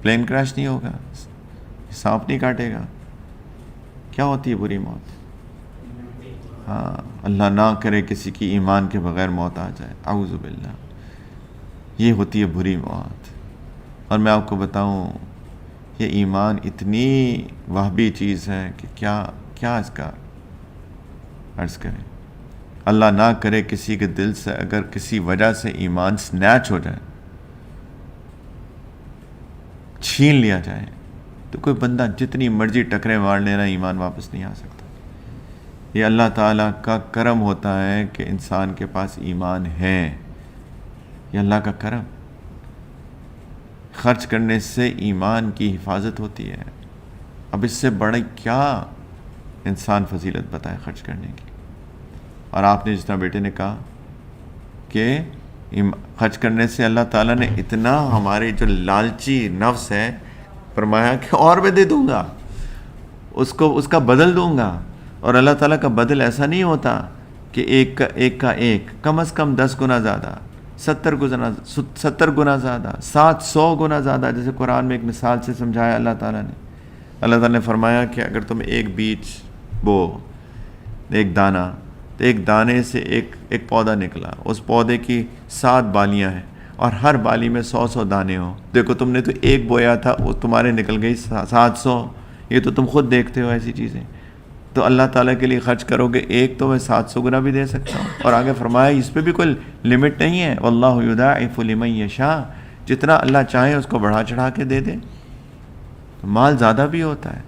پلین کریش نہیں ہوگا، سانپ نہیں کاٹے گا. کیا ہوتی ہے بری موت؟ ہاں اللہ نہ کرے کسی کی ایمان کے بغیر موت آ جائے، اعوذ باللہ. یہ ہوتی ہے بری موت. اور میں آپ کو بتاؤں یہ ایمان اتنی وہبی چیز ہے کہ کیا اس کا عرض کریں. اللہ نہ کرے کسی کے دل سے اگر کسی وجہ سے ایمان سنیچ ہو جائے، چھین لیا جائے، تو کوئی بندہ جتنی مرضی ٹکرے مار لینا ایمان واپس نہیں آ سکتا. یہ اللہ تعالیٰ کا کرم ہوتا ہے کہ انسان کے پاس ایمان ہے. یہ اللہ کا کرم. خرچ کرنے سے ایمان کی حفاظت ہوتی ہے. اب اس سے بڑی کیا انسان فضیلت بتائے خرچ کرنے کی. اور آپ نے جس طرح بیٹے نے کہا کہ خرچ کرنے سے اللہ تعالیٰ نے اتنا ہمارے جو لالچی نفس ہے فرمایا کہ اور میں دے دوں گا، اس کا بدل دوں گا. اور اللہ تعالیٰ کا بدل ایسا نہیں ہوتا کہ ایک کا کم از کم 10 گنا زیادہ، 70 گنا زیادہ، 700 گنا زیادہ. جیسے قرآن میں ایک مثال سے سمجھایا اللہ تعالیٰ نے. اللہ تعالیٰ نے فرمایا کہ اگر تم ایک بیج بو، ایک دانہ، تو ایک دانے سے ایک پودا نکلا، اس پودے کی 7 بالیاں ہیں اور ہر بالی میں 100 دانے ہوں. دیکھو تم نے تو ایک بویا تھا، وہ تمہارے نکل گئی 700. یہ تو تم خود دیکھتے ہو ایسی چیزیں. تو اللہ تعالیٰ کے لیے خرچ کرو گے ایک تو میں 700 گنا بھی دے سکتا ہوں. اور آگے فرمایا اس پہ بھی کوئی لمٹ نہیں ہے. واللہ یضاعف لمن یشاء، جتنا اللہ چاہے اس کو بڑھا چڑھا کے دے دے. تو مال زیادہ بھی ہوتا ہے،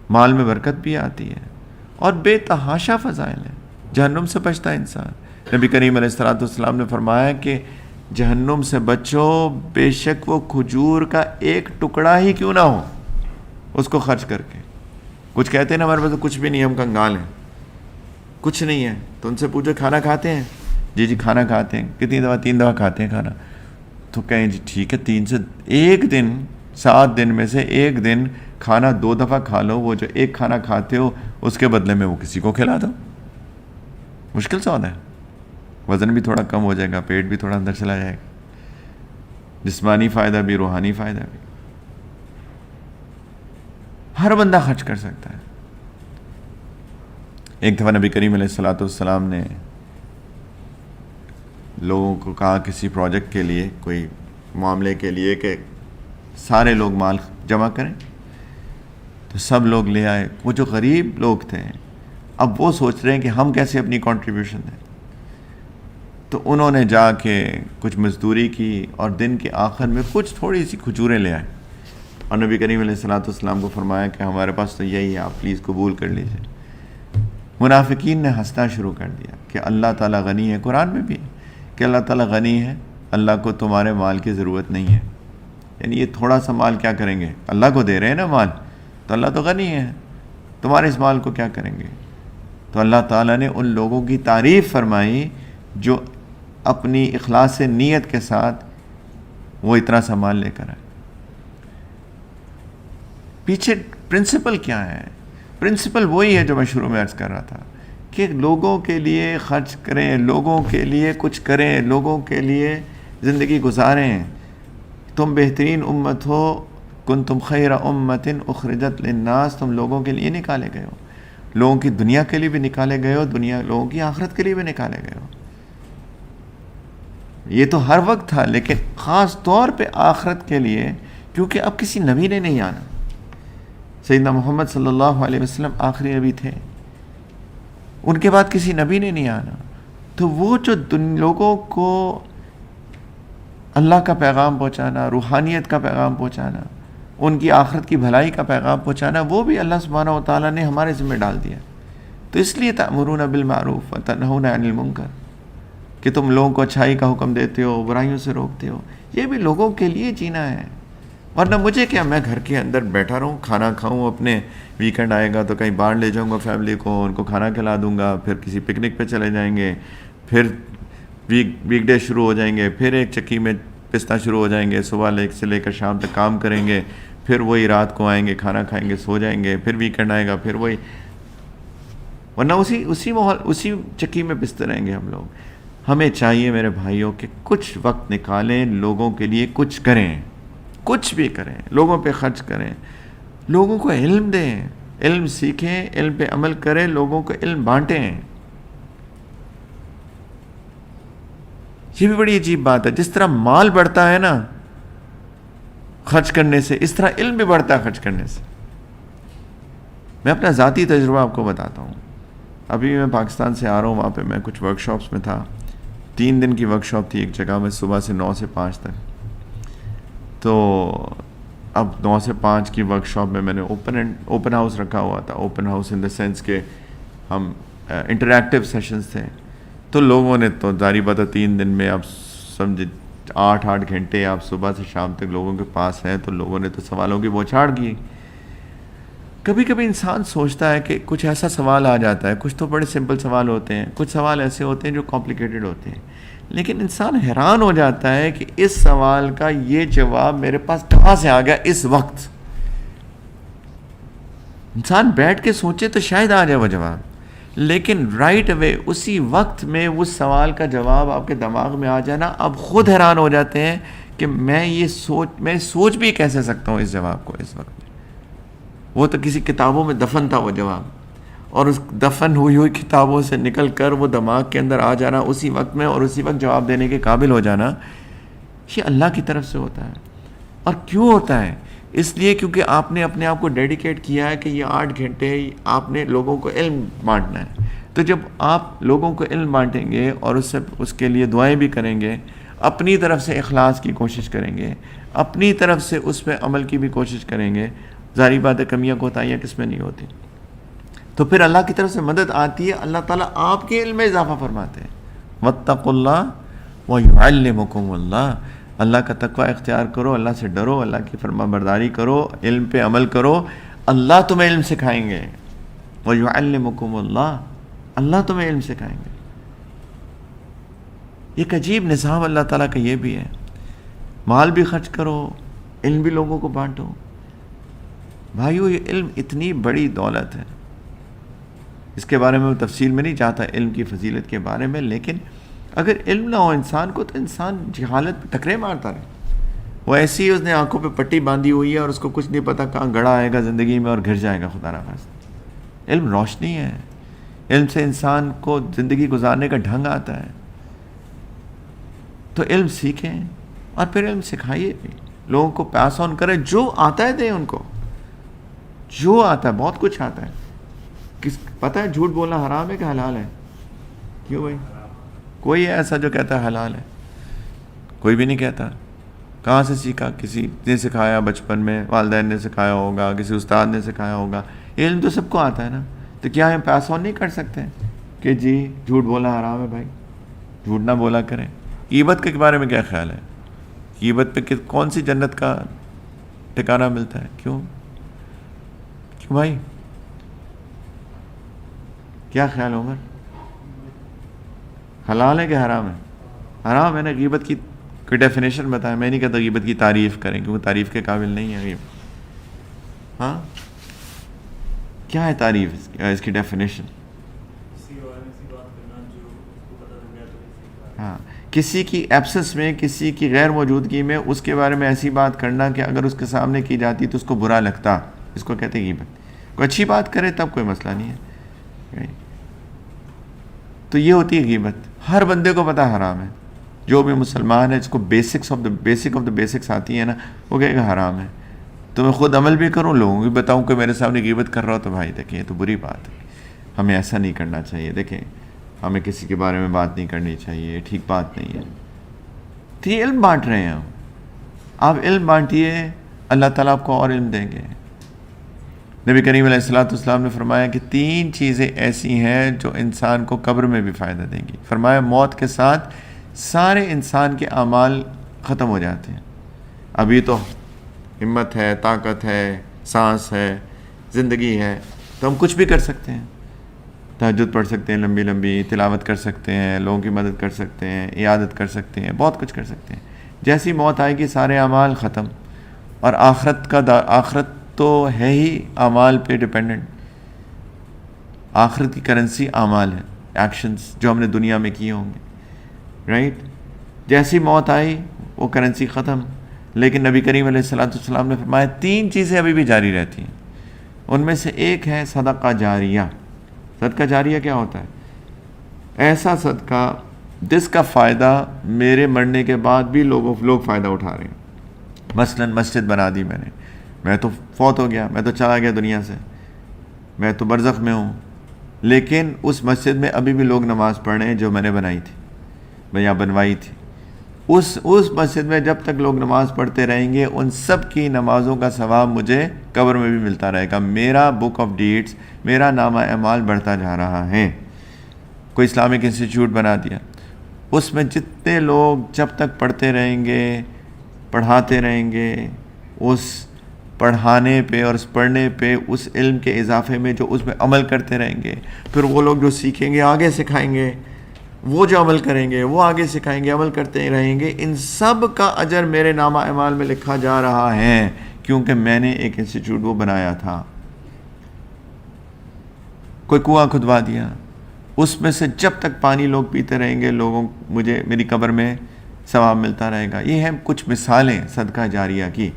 مال میں برکت بھی آتی ہے اور بے تحاشا فضائل ہے. جہنم سے بچتا ہے انسان. نبی کریم علیہ الصلوۃ والسلام نے فرمایا کہ جہنم سے بچو، بے شک وہ کھجور کا ایک ٹکڑا ہی کیوں نہ ہو، اس کو خرچ کر کے. کچھ کہتے ہیں نا ہمارے پاس کچھ بھی نہیں، ہم کنگال ہیں، کچھ نہیں ہے. تو ان سے پوچھو کھانا کھاتے ہیں؟ جی کھانا کھاتے ہیں. کتنی دفعہ؟ 3 دفعہ کھاتے ہیں کھانا. تو کہیں جی ٹھیک ہے 3 سے ایک دن، 7 دن میں سے ایک دن کھانا 2 دفعہ کھا لو. وہ جو ایک کھانا کھاتے ہو اس کے بدلے میں وہ کسی کو کھلا دو. مشکل سودا ہے. وزن بھی تھوڑا کم ہو جائے گا، پیٹ بھی تھوڑا اندر چلا جائے گا، جسمانی فائدہ بھی، روحانی فائدہ بھی. ہر بندہ خرچ کر سکتا ہے. ایک دفعہ نبی کریم علیہ الصلوۃ والسلام نے لوگوں کو کہا کسی پروجیکٹ کے لیے، کوئی معاملے کے لیے، کہ سارے لوگ مال جمع کریں. تو سب لوگ لے آئے. وہ جو غریب لوگ تھے اب وہ سوچ رہے ہیں کہ ہم کیسے اپنی کنٹریبیوشن دیں. تو انہوں نے جا کے کچھ مزدوری کی اور دن کے آخر میں کچھ تھوڑی سی کھجوریں لے آئے اور نبی کریم علیہ الصلوۃ والسلام کو فرمایا کہ ہمارے پاس تو یہی ہے، آپ پلیز قبول کر لیجیے. منافقین نے ہنسنا شروع کر دیا کہ اللہ تعالیٰ غنی ہے. قرآن میں بھی کہ اللہ تعالیٰ غنی ہے، اللہ کو تمہارے مال کی ضرورت نہیں ہے. یعنی یہ تھوڑا سا مال کیا کریں گے؟ اللہ کو دے رہے ہیں نا مال، تو اللہ تو غنی ہے، تمہارے اس مال کو کیا کریں گے؟ تو اللہ تعالیٰ نے ان لوگوں کی تعریف فرمائی جو اپنی اخلاص نیت کے ساتھ وہ اتنا سا مال لے کر آئے. پیچھے پرنسپل کیا ہے؟ پرنسپل وہی ہے جو میں شروع میں عرض کر رہا تھا کہ لوگوں کے لیے خرچ کریں، لوگوں کے لیے کچھ کریں، لوگوں کے لیے زندگی گزاریں. تم بہترین امت ہو، کنتم خیر امت اخرجت للناس. تم لوگوں کے لیے نکالے گئے ہو، لوگوں کی دنیا کے لیے بھی نکالے گئے ہو، لوگوں کی آخرت کے لیے بھی نکالے گئے ہو. یہ تو ہر وقت تھا، لیکن خاص طور پہ آخرت کے لیے، کیونکہ اب کسی نبی نے نہیں آنا. سیدنا محمد صلی اللہ علیہ وسلم آخری نبی تھے، ان کے بعد کسی نبی نے نہیں آنا. تو وہ جو لوگوں کو اللہ کا پیغام پہنچانا، روحانیت کا پیغام پہنچانا، ان کی آخرت کی بھلائی کا پیغام پہنچانا، وہ بھی اللہ سبحانہ و تعالیٰ نے ہمارے ذمہ ڈال دیا. تو اس لیے تأمرون بالمعروف وتنہون عن المنکر کہ تم لوگوں کو اچھائی کا حکم دیتے ہو، برائیوں سے روکتے ہو. یہ بھی لوگوں کے لیے جینا ہے. ورنہ مجھے کیا، میں گھر کے اندر بیٹھا رہوں، کھانا کھاؤں، اپنے ویکنڈ آئے گا تو کہیں باہر لے جاؤں گا فیملی کو، ان کو کھانا کھلا دوں گا، پھر کسی پکنک پہ چلے جائیں گے، پھر ویک ڈے شروع ہو جائیں گے، پھر ایک چکی میں پسنا شروع ہو جائیں گے، صبح سے لے کر شام تک کام کریں گے، پھر وہی رات کو آئیں گے، کھانا کھائیں گے، سو جائیں گے، پھر ویکنڈ آئے گا، پھر وہی. ورنہ اسی چکی میں پستے رہیں گے ہم لوگ. ہمیں چاہیے میرے بھائیوں کہ کچھ وقت نکالیں، لوگوں کے لیے کچھ کریں، کچھ بھی کریں، لوگوں پہ خرچ کریں، لوگوں کو علم دیں، علم سیکھیں، علم پہ عمل کریں، لوگوں کو علم بانٹیں. یہ بھی بڑی عجیب بات ہے. جس طرح مال بڑھتا ہے نا خرچ کرنے سے، اس طرح علم بھی بڑھتا ہے خرچ کرنے سے. میں اپنا ذاتی تجربہ آپ کو بتاتا ہوں. ابھی میں پاکستان سے آ رہا ہوں، وہاں پہ میں کچھ ورک شاپس میں تھا. 3 دن کی ورک شاپ تھی ایک جگہ میں، صبح سے 9 سے 5 تک. تو اب 9 سے 5 کی ورک شاپ میں میں نے اوپن ہاؤس رکھا ہوا تھا. Open house in the sense کہ ہم انٹریکٹیو سیشنز تھے. تو لوگوں نے تو ظاہری بات ہے 3 دن میں آپ سمجھے 8 گھنٹے آپ صبح سے شام تک لوگوں کے پاس ہیں، تو لوگوں نے تو سوالوں کی بوچھاڑ کی. کبھی کبھی انسان سوچتا ہے کہ کچھ ایسا سوال آ جاتا ہے، کچھ تو بڑے سمپل سوال ہوتے ہیں، کچھ سوال ایسے ہوتے ہیں جو کمپلیکیٹڈ ہوتے ہیں، لیکن انسان حیران ہو جاتا ہے کہ اس سوال کا یہ جواب میرے پاس کہاں سے آ گیا اس وقت. انسان بیٹھ کے سوچے تو شاید آ جائے وہ جواب، لیکن رائٹ اوے اسی وقت میں اس سوال کا جواب آپ کے دماغ میں آ جانا، آپ خود حیران ہو جاتے ہیں کہ میں سوچ بھی کیسے سکتا ہوں اس جواب کو اس وقت. وہ تو کسی کتابوں میں دفن تھا وہ جواب، اور اس دفن ہوئی کتابوں سے نکل کر وہ دماغ کے اندر آ جانا اسی وقت میں، اور اسی وقت جواب دینے کے قابل ہو جانا، یہ اللہ کی طرف سے ہوتا ہے. اور کیوں ہوتا ہے؟ اس لیے کیونکہ آپ نے اپنے آپ کو ڈیڈیکیٹ کیا ہے کہ یہ 8 گھنٹے آپ نے لوگوں کو علم بانٹنا ہے. تو جب آپ لوگوں کو علم بانٹیں گے اور اس کے لیے دعائیں بھی کریں گے، اپنی طرف سے اخلاص کی کوشش کریں گے، اپنی طرف سے اس پہ عمل کی بھی کوشش کریں گے، ظاہری بات ہے کمیاں کوتاہیاں کس میں نہیں ہوتی، تو پھر اللہ کی طرف سے مدد آتی ہے. اللہ تعالیٰ آپ کے علم میں اضافہ فرماتے ہیں. واتقوا اللہ ویعلمکم اللہ. اللہ کا تقوی اختیار کرو، اللہ سے ڈرو، اللہ کی فرما برداری کرو، علم پہ عمل کرو، اللہ تمہیں علم سکھائیں گے. ویعلمکم اللہ، اللہ تمہیں علم سکھائیں گے. ایک عجیب نظام اللہ تعالیٰ کا یہ بھی ہے. مال بھی خرچ کرو، علم بھی لوگوں کو بانٹو. بھائیو یہ علم اتنی بڑی دولت ہے، اس کے بارے میں تفصیل میں نہیں چاہتا علم کی فضیلت کے بارے میں، لیکن اگر علم نہ ہو انسان کو تو انسان جہالت پہ ٹکرے مارتا رہے. وہ ایسی اس نے آنکھوں پہ پٹی باندھی ہوئی ہے اور اس کو کچھ نہیں پتا کہاں گڑا آئے گا زندگی میں اور گر جائے گا خدا نخواستہ. علم روشنی ہے، علم سے انسان کو زندگی گزارنے کا ڈھنگ آتا ہے. تو علم سیکھیں اور پھر علم سکھائیے بھی، لوگوں کو پاس آن کریں، جو آتا ہے دیں ان کو، جو آتا ہے. بہت کچھ آتا ہے. پتہ ہے جھوٹ بولنا حرام ہے کہ حلال ہے؟ کیوں بھائی؟ کوئی ایسا جو کہتا ہے حلال ہے؟ کوئی بھی نہیں کہتا. کہاں سے سیکھا؟ کسی نے سکھایا بچپن میں، والدین نے سکھایا ہوگا، کسی استاد نے سکھایا ہوگا. علم تو سب کو آتا ہے نا. تو کیا ہم پاس آن نہیں کر سکتے کہ جی جھوٹ بولنا حرام ہے بھائی، جھوٹ نہ بولا کریں؟ غیبت کے بارے میں کیا خیال ہے؟ غیبت پہ کون سی جنت کا ٹھکانہ ملتا ہے؟ کیوں بھائی؟ کیا خیال عمر؟ حلال ہے کہ حرام ہے؟ حرام ہے نا. غیبت کی کوئی ڈیفینیشن بتائیں. میں نہیں کہتا غیبت کی تعریف کریں کیونکہ تعریف کے قابل نہیں ہے غیبت. ہاں کیا ہے تعریف اس کی ڈیفینیشن؟ ہاں کسی کی ایبسنس میں، کسی کی غیر موجودگی میں اس کے بارے میں ایسی بات کرنا کہ اگر اس کے سامنے کی جاتی تو اس کو برا لگتا، اس کو کہتے ہیں غیبت. کوئی اچھی بات کرے تب کوئی مسئلہ نہیں ہے. تو یہ ہوتی ہے غیبت. ہر بندے کو پتہ حرام ہے. جو بھی مسلمان ہے جس کو بیسک آف دا بیسکس آتی ہے نا، وہ کہے گا حرام ہے. تو میں خود عمل بھی کروں، لوگوں کو بھی بتاؤں کہ میرے سامنے غیبت کر رہا ہو تو بھائی دیکھیں یہ تو بری بات ہے، ہمیں ایسا نہیں کرنا چاہیے. دیکھیں ہمیں کسی کے بارے میں بات نہیں کرنی چاہیے، ٹھیک بات نہیں ہے. تو یہ علم بانٹ رہے ہیں ہم. آپ علم بانٹیے، اللہ تعالیٰ آپ کو اور علم دیں گے. نبی کریم علیہ الصلوۃ والسلام نے فرمایا کہ 3 چیزیں ایسی ہیں جو انسان کو قبر میں بھی فائدہ دیں گی. فرمایا موت کے ساتھ سارے انسان کے اعمال ختم ہو جاتے ہیں. ابھی تو ہمت ہے، طاقت ہے، سانس ہے، زندگی ہے، تو ہم کچھ بھی کر سکتے ہیں. تہجد پڑھ سکتے ہیں، لمبی لمبی تلاوت کر سکتے ہیں، لوگوں کی مدد کر سکتے ہیں، عیادت کر سکتے ہیں، بہت کچھ کر سکتے ہیں. جیسی موت آئے گی سارے اعمال ختم. اور آخرت تو ہے ہی اعمال پہ ڈیپینڈنٹ. آخرت کی کرنسی اعمال ہے، ایکشنز جو ہم نے دنیا میں کیے ہوں گے، رائٹ. جیسی موت آئی وہ کرنسی ختم. لیکن نبی کریم علیہ الصلوۃ والسلام نے فرمایا 3 چیزیں ابھی بھی جاری رہتی ہیں. ان میں سے ایک ہے صدقہ جاریہ. صدقہ جاریہ کیا ہوتا ہے؟ ایسا صدقہ جس کا فائدہ میرے مرنے کے بعد بھی لوگ فائدہ اٹھا رہے ہیں. مثلا مسجد بنا دی میں تو فوت ہو گیا، میں تو چلا گیا دنیا سے، میں تو برزخ میں ہوں، لیکن اس مسجد میں ابھی بھی لوگ نماز پڑھ رہے ہیں جو میں نے بنائی تھی، میں یہاں بنوائی تھی. اس مسجد میں جب تک لوگ نماز پڑھتے رہیں گے ان سب کی نمازوں کا ثواب مجھے قبر میں بھی ملتا رہے گا. میرا بک آف ڈیٹس، میرا نامہ اعمال بڑھتا جا رہا ہے. کوئی اسلامک انسٹیٹیوٹ بنا دیا، اس میں جتنے لوگ جب تک پڑھتے رہیں گے، پڑھاتے رہیں گے، اس پڑھانے پہ اور اس پڑھنے پہ، اس علم کے اضافے میں جو اس میں عمل کرتے رہیں گے، پھر وہ لوگ جو سیکھیں گے آگے سکھائیں گے، وہ جو عمل کریں گے وہ آگے سکھائیں گے، عمل کرتے رہیں گے. ان سب کا اجر میرے نامہ اعمال میں لکھا جا رہا ہے، کیونکہ میں نے ایک انسٹیٹیوٹ وہ بنایا تھا. کوئی کنواں کھدوا دیا، اس میں سے جب تک پانی لوگ پیتے رہیں گے مجھے میری قبر میں ثواب ملتا رہے گا. یہ ہیں کچھ مثالیں صدقہ جاریہ کی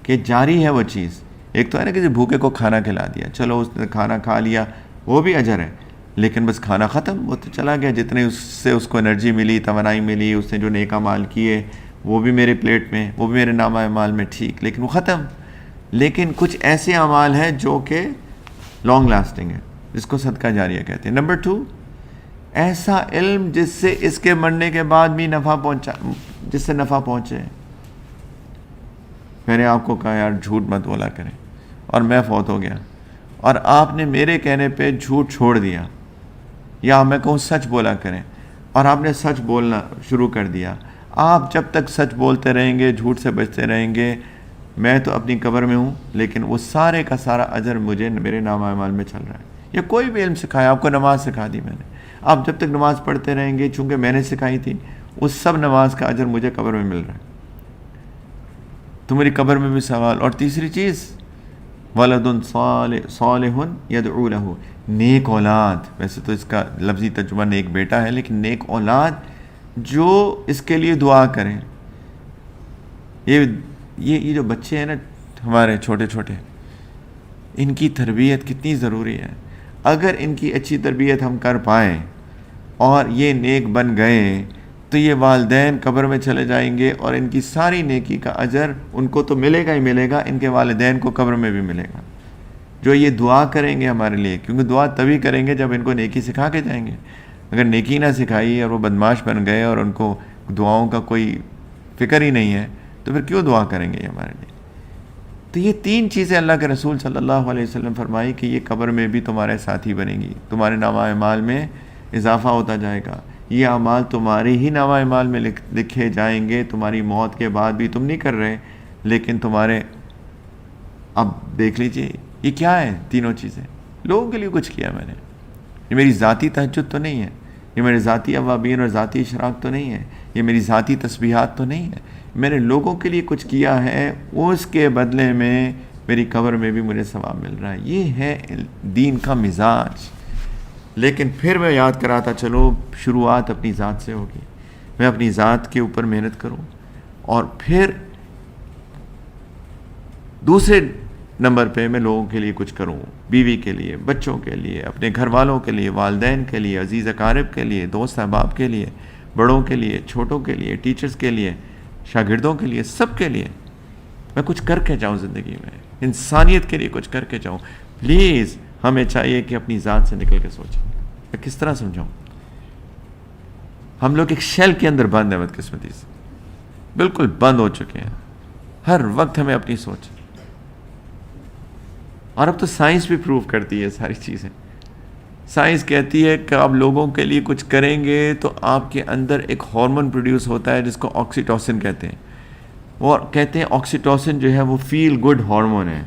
کہ جاری ہے وہ چیز. ایک تو ہے نا کسی بھوکے کو کھانا کھلا دیا، چلو اس نے کھانا کھا لیا، وہ بھی اجر ہے، لیکن بس کھانا ختم، وہ تو چلا گیا. جتنے اس کو انرجی ملی، توانائی ملی، اس نے جو نیک اعمال کیے وہ بھی میرے پلیٹ میں، وہ بھی میرے نامہ اعمال میں، ٹھیک، لیکن وہ ختم. لیکن کچھ ایسے اعمال ہیں جو کہ لانگ لاسٹنگ ہے، جس کو صدقہ جاریہ کہتے ہیں. نمبر 2، ایسا علم جس سے اس کے مرنے کے بعد بھی جس سے نفع پہنچے. میں نے آپ کو کہا یار جھوٹ مت بولا کریں، اور میں فوت ہو گیا اور آپ نے میرے کہنے پہ جھوٹ چھوڑ دیا، یا میں کہوں سچ بولا کریں اور آپ نے سچ بولنا شروع کر دیا. آپ جب تک سچ بولتے رہیں گے، جھوٹ سے بچتے رہیں گے، میں تو اپنی قبر میں ہوں، لیکن وہ سارے کا سارا اجر مجھے میرے نامہ اعمال میں چل رہا ہے. یا کوئی بھی علم سکھایا، آپ کو نماز سکھا دی میں نے، آپ جب تک نماز پڑھتے رہیں گے، چونکہ میں نے سکھائی تھی، اس سب نماز کا اجر مجھے قبر میں مل رہا ہے. تو میری قبر میں بھی سوال. اور تیسری چیز، ولد صالح یدعو لہ، نیک اولاد. ویسے تو اس کا لفظی ترجمہ نیک بیٹا ہے، لیکن نیک اولاد جو اس کے لیے دعا کریں. یہ جو بچے ہیں نا ہمارے چھوٹے چھوٹے، ان کی تربیت کتنی ضروری ہے. اگر ان کی اچھی تربیت ہم کر پائیں اور یہ نیک بن گئے تو یہ والدین قبر میں چلے جائیں گے اور ان کی ساری نیکی کا اجر ان کو تو ملے گا ہی ملے گا، ان کے والدین کو قبر میں بھی ملے گا، جو یہ دعا کریں گے ہمارے لیے. کیونکہ دعا تبھی کریں گے جب ان کو نیکی سکھا کے جائیں گے. اگر نیکی نہ سکھائی اور وہ بدماش بن گئے اور ان کو دعاؤں کا کوئی فکر ہی نہیں ہے، تو پھر کیوں دعا کریں گے یہ ہمارے لیے. تو یہ 3 چیزیں اللہ کے رسول صلی اللہ علیہ وسلم فرمائی کہ یہ قبر میں بھی تمہارے ساتھی بنیں گی، تمہارے نامہ اعمال میں اضافہ ہوتا جائے گا. یہ اعمال تمہارے ہی نامہ اعمال میں لکھے جائیں گے. تمہاری موت کے بعد بھی تم نہیں کر رہے، لیکن تمہارے. اب دیکھ لیجئے یہ کیا ہے، تینوں چیزیں لوگوں کے لیے کچھ کیا میں نے. یہ میری ذاتی تہجد تو نہیں ہے، یہ میرے ذاتی اوابین اور ذاتی اشراق تو نہیں ہے، یہ میری ذاتی تسبیحات تو نہیں ہے. میں نے لوگوں کے لیے کچھ کیا ہے، اس کے بدلے میں میری قبر میں بھی مجھے ثواب مل رہا ہے. یہ ہے دین کا مزاج. لیکن پھر میں یاد کراتا چلو، شروعات اپنی ذات سے ہوگی. میں اپنی ذات کے اوپر محنت کروں، اور پھر دوسرے نمبر پہ میں لوگوں کے لیے کچھ کروں، بیوی کے لیے، بچوں کے لیے، اپنے گھر والوں کے لیے، والدین کے لیے، عزیز اقارب کے لیے، دوست احباب کے لیے، بڑوں کے لیے، چھوٹوں کے لیے، ٹیچرز کے لیے، شاگردوں کے لیے، سب کے لیے میں کچھ کر کے جاؤں. زندگی میں انسانیت کے لیے کچھ کر کے جاؤں. پلیز ہمیں چاہیے کہ اپنی ذات سے نکل کے سوچیں. میں کس طرح سمجھاؤں؟ ہم لوگ ایک شیل کے اندر بند ہیں، بدقسمتی سے بالکل بند ہو چکے ہیں. ہر وقت ہمیں اپنی سوچ اور اب تو سائنس بھی پروف کرتی ہے ساری چیزیں. سائنس کہتی ہے کہ آپ لوگوں کے لیے کچھ کریں گے تو آپ کے اندر ایک ہارمون پروڈیوس ہوتا ہے جس کو آکسیٹوسن کہتے ہیں. اور کہتے ہیں آکسیٹوسن جو ہے وہ فیل گڈ ہارمون ہے.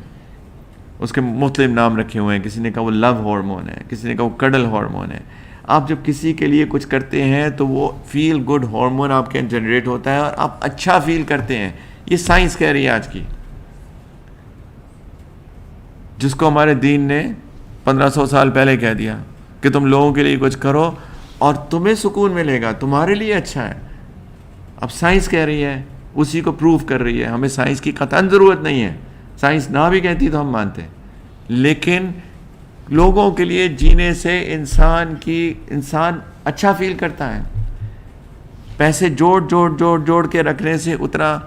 اس کے مختلف نام رکھے ہوئے ہیں. کسی نے کہا وہ لو ہارمون ہے, کسی نے کہا وہ کڈل ہارمون ہے. آپ جب کسی کے لیے کچھ کرتے ہیں تو وہ فیل گڈ ہارمون آپ کے اندر جنریٹ ہوتا ہے اور آپ اچھا فیل کرتے ہیں. یہ سائنس کہہ رہی ہے آج کی, جس کو ہمارے دین نے 1500 سال پہلے کہہ دیا کہ تم لوگوں کے لیے کچھ کرو اور تمہیں سکون ملے گا, تمہارے لیے اچھا ہے. اب سائنس کہہ رہی ہے, اسی کو پروف کر رہی ہے. ہمیں سائنس کی قطعاً ضرورت نہیں ہے, سائنس نہ بھی کہتی تو ہم مانتے, لیکن لوگوں کے لیے جینے سے انسان اچھا فیل کرتا ہے. پیسے جوڑ کے رکھنے سے, اتنا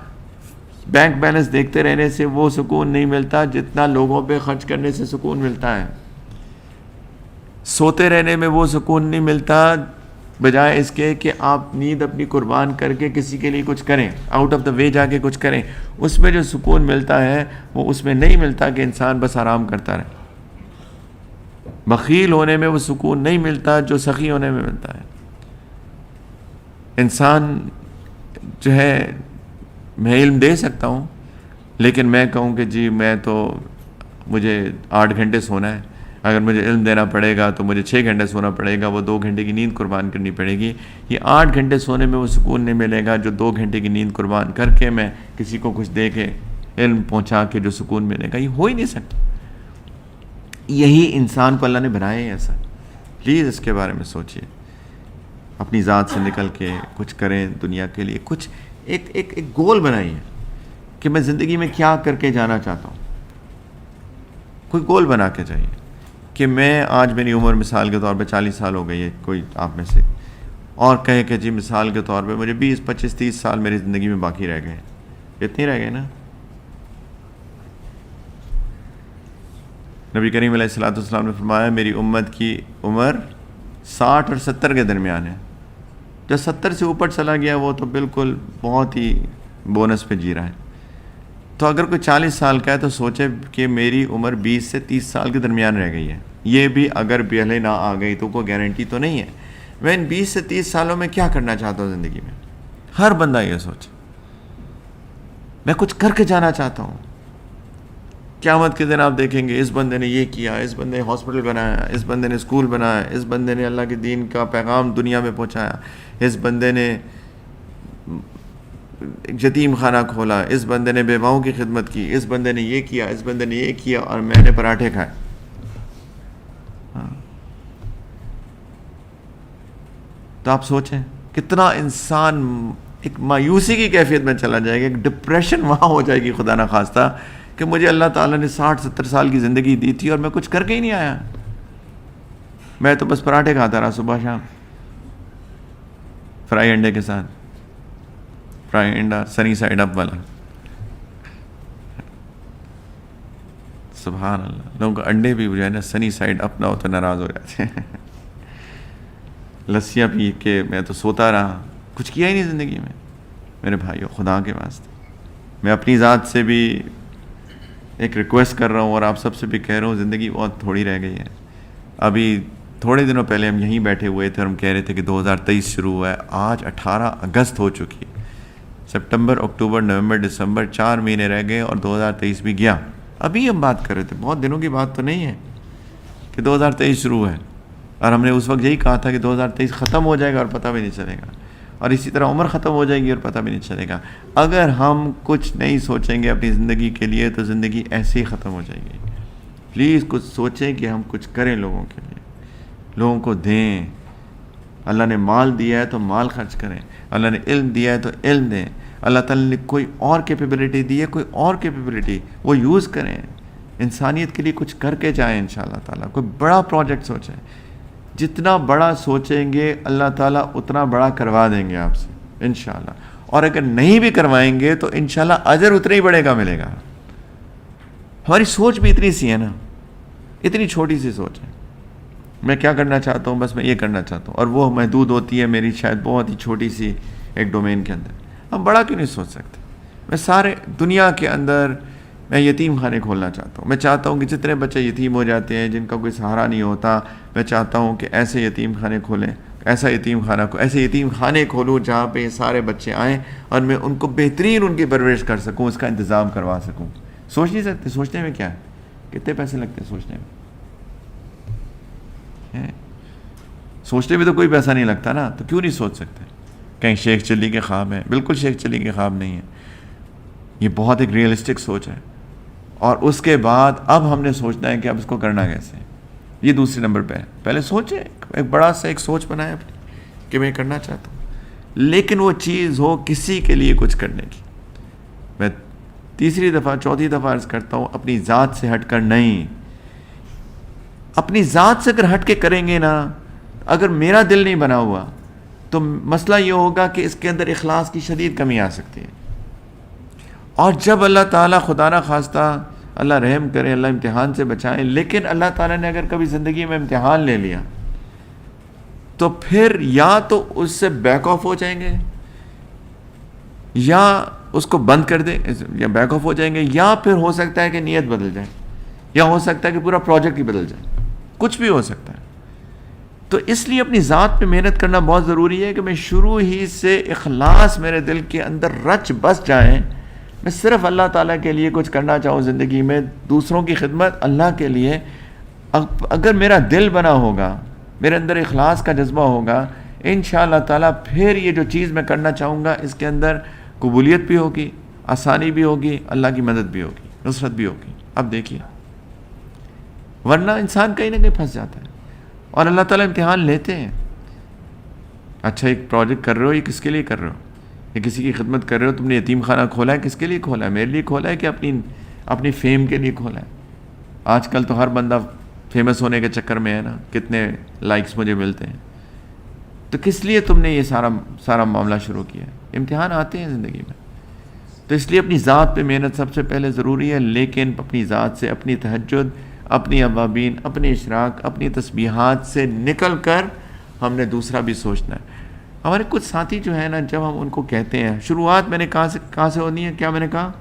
بینک بیلنس دیکھتے رہنے سے وہ سکون نہیں ملتا جتنا لوگوں پہ خرچ کرنے سے سکون ملتا ہے. سوتے رہنے میں وہ سکون نہیں ملتا بجائے اس کے کہ آپ نیند اپنی قربان کر کے کسی کے لیے کچھ کریں, آؤٹ آف دا وے جا کے کچھ کریں. اس میں جو سکون ملتا ہے وہ اس میں نہیں ملتا کہ انسان بس آرام کرتا رہے. بخیل ہونے میں وہ سکون نہیں ملتا جو سخی ہونے میں ملتا ہے. انسان جو ہے, میں علم دے سکتا ہوں لیکن میں کہوں کہ جی مجھے 8 گھنٹے سونا ہے, اگر مجھے علم دینا پڑے گا تو مجھے 6 گھنٹے سونا پڑے گا, وہ 2 گھنٹے کی نیند قربان کرنی پڑے گی. یہ 8 گھنٹے سونے میں وہ سکون نہیں ملے گا جو 2 گھنٹے کی نیند قربان کر کے میں کسی کو کچھ دے کے علم پہنچا کے جو سکون ملے گا. یہ ہو ہی نہیں سکتا. یہی انسان کو اللہ نے بنایا ہے ایسا. پلیز اس کے بارے میں سوچئے, اپنی ذات سے نکل کے کچھ کریں دنیا کے لیے. کچھ ایک گول بنائیے کہ میں زندگی میں کیا کر کے جانا چاہتا ہوں. کوئی گول بنا کے جائیے کہ میں آج میری عمر مثال کے طور پہ 40 سال ہو گئی ہے, کوئی آپ میں سے اور کہے کہ جی مثال کے طور پہ مجھے 20 25 30 سال میری زندگی میں باقی رہ گئے. اتنے رہ گئے نا. نبی کریم علیہ الصلوۃ والسلام نے فرمایا میری امت کی عمر 60 اور 70 کے درمیان ہے. جو 70 سے اوپر چلا گیا وہ تو بالکل بہت ہی بونس پہ جی رہا ہے. تو اگر کوئی 40 سال کا ہے تو سوچے کہ میری عمر 20 سے 30 سال کے درمیان رہ گئی ہے. یہ بھی اگر پہلے نہ آ گئی تو کوئی گارنٹی تو نہیں ہے. میں ان 20 سے 30 سالوں میں کیا کرنا چاہتا ہوں زندگی میں. ہر بندہ یہ سوچے میں کچھ کر کے جانا چاہتا ہوں. قیامت کے دن آپ دیکھیں گے اس بندے نے یہ کیا, اس بندے نے ہاسپٹل بنایا, اس بندے نے اسکول بنایا, اس بندے نے اللہ کے دین کا پیغام دنیا میں پہنچایا, اس بندے نے یتیم خانہ کھولا, اس بندے نے بیواؤں کی خدمت کی, اس بندے نے یہ کیا, اس بندے نے یہ کیا, اور میں نے پراٹھے کھائے. تو آپ سوچیں کتنا انسان ایک مایوسی کی کیفیت میں چلا جائے گا, ایک ڈپریشن وہاں ہو جائے گی خدا نہ خواستہ کہ مجھے اللہ تعالیٰ نے 60-70 سال کی زندگی دی تھی اور میں کچھ کر کے ہی نہیں آیا. میں تو بس پراٹھے کھاتا رہا صبح شام, فرائی انڈے کے ساتھ, فرائی انڈا سنی سائڈ اپ والا. سبحان اللہ, لوگوں کو انڈے بھی جو ہے نا سنی سائڈ اپ نہ ہو تو ناراض ہو جاتے ہیں. لسیاں پی کے میں تو سوتا رہا, کچھ کیا ہی نہیں زندگی میں. میرے بھائیو خدا کے واسطے میں اپنی ذات سے بھی ایک ریکویسٹ کر رہا ہوں اور آپ سب سے بھی کہہ رہا ہوں, زندگی بہت تھوڑی رہ گئی ہے. ابھی تھوڑے دنوں پہلے ہم یہیں بیٹھے ہوئے تھے اور ہم کہہ رہے تھے کہ 2023 شروع ہوا ہے. آج 18 اگست ہو چکی ہے. سپٹمبر, اکتوبر, نومبر, دسمبر 4 مہینے رہ گئے اور 2023 بھی گیا. ابھی ہم بات کر رہے تھے, بہت دنوں کی بات تو نہیں ہے کہ 2023 شروع ہے, اور ہم نے اس وقت یہی کہا تھا کہ 2023 ختم ہو جائے گا اور پتہ بھی نہیں چلے گا, اور اسی طرح عمر ختم ہو جائے گی اور پتہ بھی نہیں چلے گا. اگر ہم کچھ نہیں سوچیں گے اپنی زندگی کے لیے تو زندگی ایسے ہی ختم ہو جائے گی. پلیز کچھ سوچیں کہ ہم کچھ کریں لوگوں کے لیے, لوگوں کو دیں. اللہ نے مال دیا ہے تو مال خرچ کریں, اللہ نے علم دیا ہے تو علم دیں. اللہ تعالیٰ نے کوئی اور کیپیبلٹی دی ہے, کوئی اور کیپیبلٹی وہ یوز کریں. انسانیت کے لیے کچھ کر کے جائیں انشاءاللہ تعالیٰ. کوئی بڑا پروجیکٹ سوچیں, جتنا بڑا سوچیں گے اللہ تعالیٰ اتنا بڑا کروا دیں گے آپ سے انشاءاللہ. اور اگر نہیں بھی کروائیں گے تو انشاءاللہ اجر اتنا ہی بڑے گا ملے گا. ہماری سوچ بھی اتنی سی ہے نا, اتنی چھوٹی سی سوچ ہے. میں کیا کرنا چاہتا ہوں, بس میں یہ کرنا چاہتا ہوں, اور وہ محدود ہوتی ہے میری شاید بہت ہی چھوٹی سی ایک ڈومین کے اندر. ہم بڑا کیوں نہیں سوچ سکتے؟ میں سارے دنیا کے اندر میں یتیم خانے کھولنا چاہتا ہوں. میں چاہتا ہوں کہ جتنے بچے یتیم ہو جاتے ہیں، جن کا کوئی سہارا نہیں ہوتا، میں چاہتا ہوں کہ ایسے یتیم خانے کھولیں، ایسے یتیم خانے کھولوں جہاں پہ یہ سارے بچے آئیں اور میں ان کو بہترین ان کی پرورش کر سکوں، اس کا انتظام کروا سکوں. سوچ نہیں سکتے؟ سوچنے میں کیا ہے؟ کتنے پیسے لگتے ہیں سوچنے میں؟ سوچنے میں تو کوئی پیسہ نہیں لگتا نا، تو کیوں نہیں سوچ سکتے؟ کہیں شیخ چلی کے خواب ہیں؟ بالکل شیخ چلی کے خواب نہیں ہے. یہ بہت ایک ریئلسٹک سوچ ہے. اور اس کے بعد اب ہم نے سوچنا ہے کہ اب اس کو کرنا کیسے. یہ دوسرے نمبر پہ ہے. پہلے سوچیں، ایک بڑا سا ایک سوچ بنائیں اپنی کہ میں کرنا چاہتا ہوں، لیکن وہ چیز ہو کسی کے لیے کچھ کرنے کی. میں تیسری دفعہ چوتھی دفعہ عرض کرتا ہوں، اپنی ذات سے ہٹ کر نہیں. اپنی ذات سے اگر ہٹ کے کریں گے نا، اگر میرا دل نہیں بنا ہوا تو مسئلہ یہ ہوگا کہ اس کے اندر اخلاص کی شدید کمی آ سکتی ہے. اور جب اللہ تعالیٰ خدا نہ خواستہ، اللہ رحم کرے، اللہ امتحان سے بچائیں، لیکن اللہ تعالیٰ نے اگر کبھی زندگی میں امتحان لے لیا تو پھر یا تو اس سے بیک آف ہو جائیں گے، یا اس کو بند کر دیں، یا بیک آف ہو جائیں گے، یا پھر ہو سکتا ہے کہ نیت بدل جائے، یا ہو سکتا ہے کہ پورا پروجیکٹ ہی بدل جائے. کچھ بھی ہو سکتا ہے. تو اس لیے اپنی ذات پہ محنت کرنا بہت ضروری ہے کہ میں شروع ہی سے اخلاص میرے دل کے اندر رچ بس جائیں. میں صرف اللہ تعالیٰ کے لیے کچھ کرنا چاہوں زندگی میں، دوسروں کی خدمت اللہ کے لیے. اگر میرا دل بنا ہوگا، میرے اندر اخلاص کا جذبہ ہوگا، انشاءاللہ تعالیٰ پھر یہ جو چیز میں کرنا چاہوں گا اس کے اندر قبولیت بھی ہوگی، آسانی بھی ہوگی، اللہ کی مدد بھی ہوگی، نصرت بھی ہوگی. اب دیکھیے، ورنہ انسان کہیں نہ کہیں پھنس جاتا ہے. اور اللہ تعالیٰ امتحان لیتے ہیں. اچھا ایک پروجیکٹ کر رہے ہو، یہ کس کے لیے کر رہے ہو؟ یہ کسی کی خدمت کر رہے ہو، تم نے یتیم خانہ کھولا ہے، کس کے لیے کھولا ہے؟ میرے لیے کھولا ہے کہ اپنی فیم کے لیے کھولا ہے؟ آج کل تو ہر بندہ فیمس ہونے کے چکر میں ہے نا، کتنے لائکس مجھے ملتے ہیں. تو کس لیے تم نے یہ سارا معاملہ شروع کیا ہے؟ امتحان آتے ہیں زندگی میں. تو اس لیے اپنی ذات پہ محنت سب سے پہلے ضروری ہے، لیکن اپنی ذات سے، اپنی تہجد، اپنی اوابین، اپنی اشراق، اپنی تسبیحات سے نکل کر ہم نے دوسرا بھی سوچنا ہے. ہمارے کچھ ساتھی جو ہیں نا، جب ہم ان کو کہتے ہیں، شروعات میں نے کہاں سے ہونی ہے؟ کیا میں نے کہا؟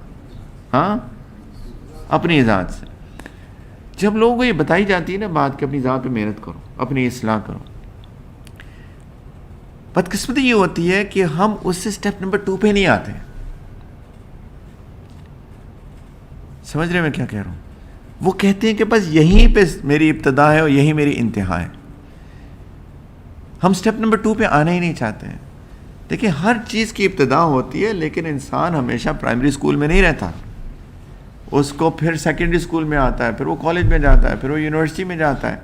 ہاں، اپنی ذات سے. جب لوگوں کو یہ بتائی جاتی ہے نا بات کہ اپنی ذات پہ محنت کرو، اپنی اصلاح کرو، بدقسمتی یہ ہوتی ہے کہ ہم اس سے سٹیپ نمبر 2 پہ نہیں آتے. سمجھ رہے میں کیا کہہ رہا ہوں؟ وہ کہتے ہیں کہ بس یہیں پہ میری ابتدا ہے اور یہی میری انتہا ہے. ہم سٹیپ نمبر 2 پہ آنا ہی نہیں چاہتے ہیں. دیکھیں، ہر چیز کی ابتدا ہوتی ہے، لیکن انسان ہمیشہ پرائمری اسکول میں نہیں رہتا. اس کو پھر سیکنڈری اسکول میں آتا ہے، پھر وہ کالج میں جاتا ہے، پھر وہ یونیورسٹی میں جاتا ہے.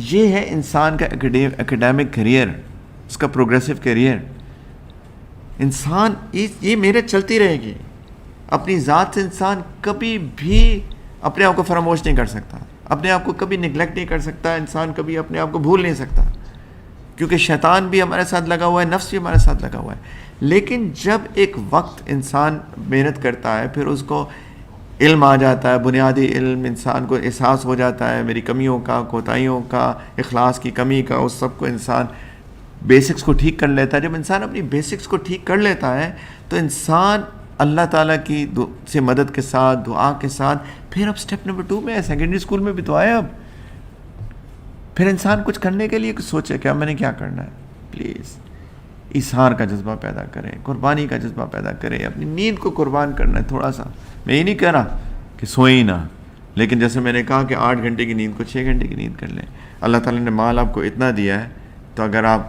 یہ ہے انسان کا اکیڈیمک کیریئر، اس کا پروگریسو کیریئر. انسان یہ محنت چلتی رہے گی. اپنی ذات سے انسان کبھی بھی اپنے آپ کو فراموش نہیں کر سکتا، اپنے آپ کو کبھی نگلیکٹ نہیں کر سکتا. انسان کبھی اپنے آپ کو بھول نہیں سکتا، کیونکہ شیطان بھی ہمارے ساتھ لگا ہوا ہے، نفس بھی ہمارے ساتھ لگا ہوا ہے. لیکن جب ایک وقت انسان محنت کرتا ہے، پھر اس کو علم آ جاتا ہے، بنیادی علم، انسان کو احساس ہو جاتا ہے میری کمیوں کا، کوتاہیوں کا، اخلاص کی کمی کا، اس سب کو انسان بیسکس کو ٹھیک کر لیتا ہے. جب انسان اپنی بیسکس کو ٹھیک کر لیتا ہے تو انسان اللہ تعالیٰ کی سے مدد کے ساتھ، دعا کے ساتھ، پھر اب سٹیپ نمبر 2 میں ہے. سیکنڈری اسکول میں بھی تو آئے. اب پھر انسان کچھ کرنے کے لیے کچھ سوچے کہ اب میں نے کیا کرنا ہے. پلیز اظہار کا جذبہ پیدا کریں، قربانی کا جذبہ پیدا کریں. اپنی نیند کو قربان کرنا ہے تھوڑا سا. میں یہ نہیں کہہ رہا کہ سوئیں ہی نہ، لیکن جیسے میں نے کہا کہ 8 گھنٹے کی نیند کو 6 گھنٹے کی نیند کر لیں. اللہ تعالیٰ نے مال آپ کو اتنا دیا ہے، تو اگر آپ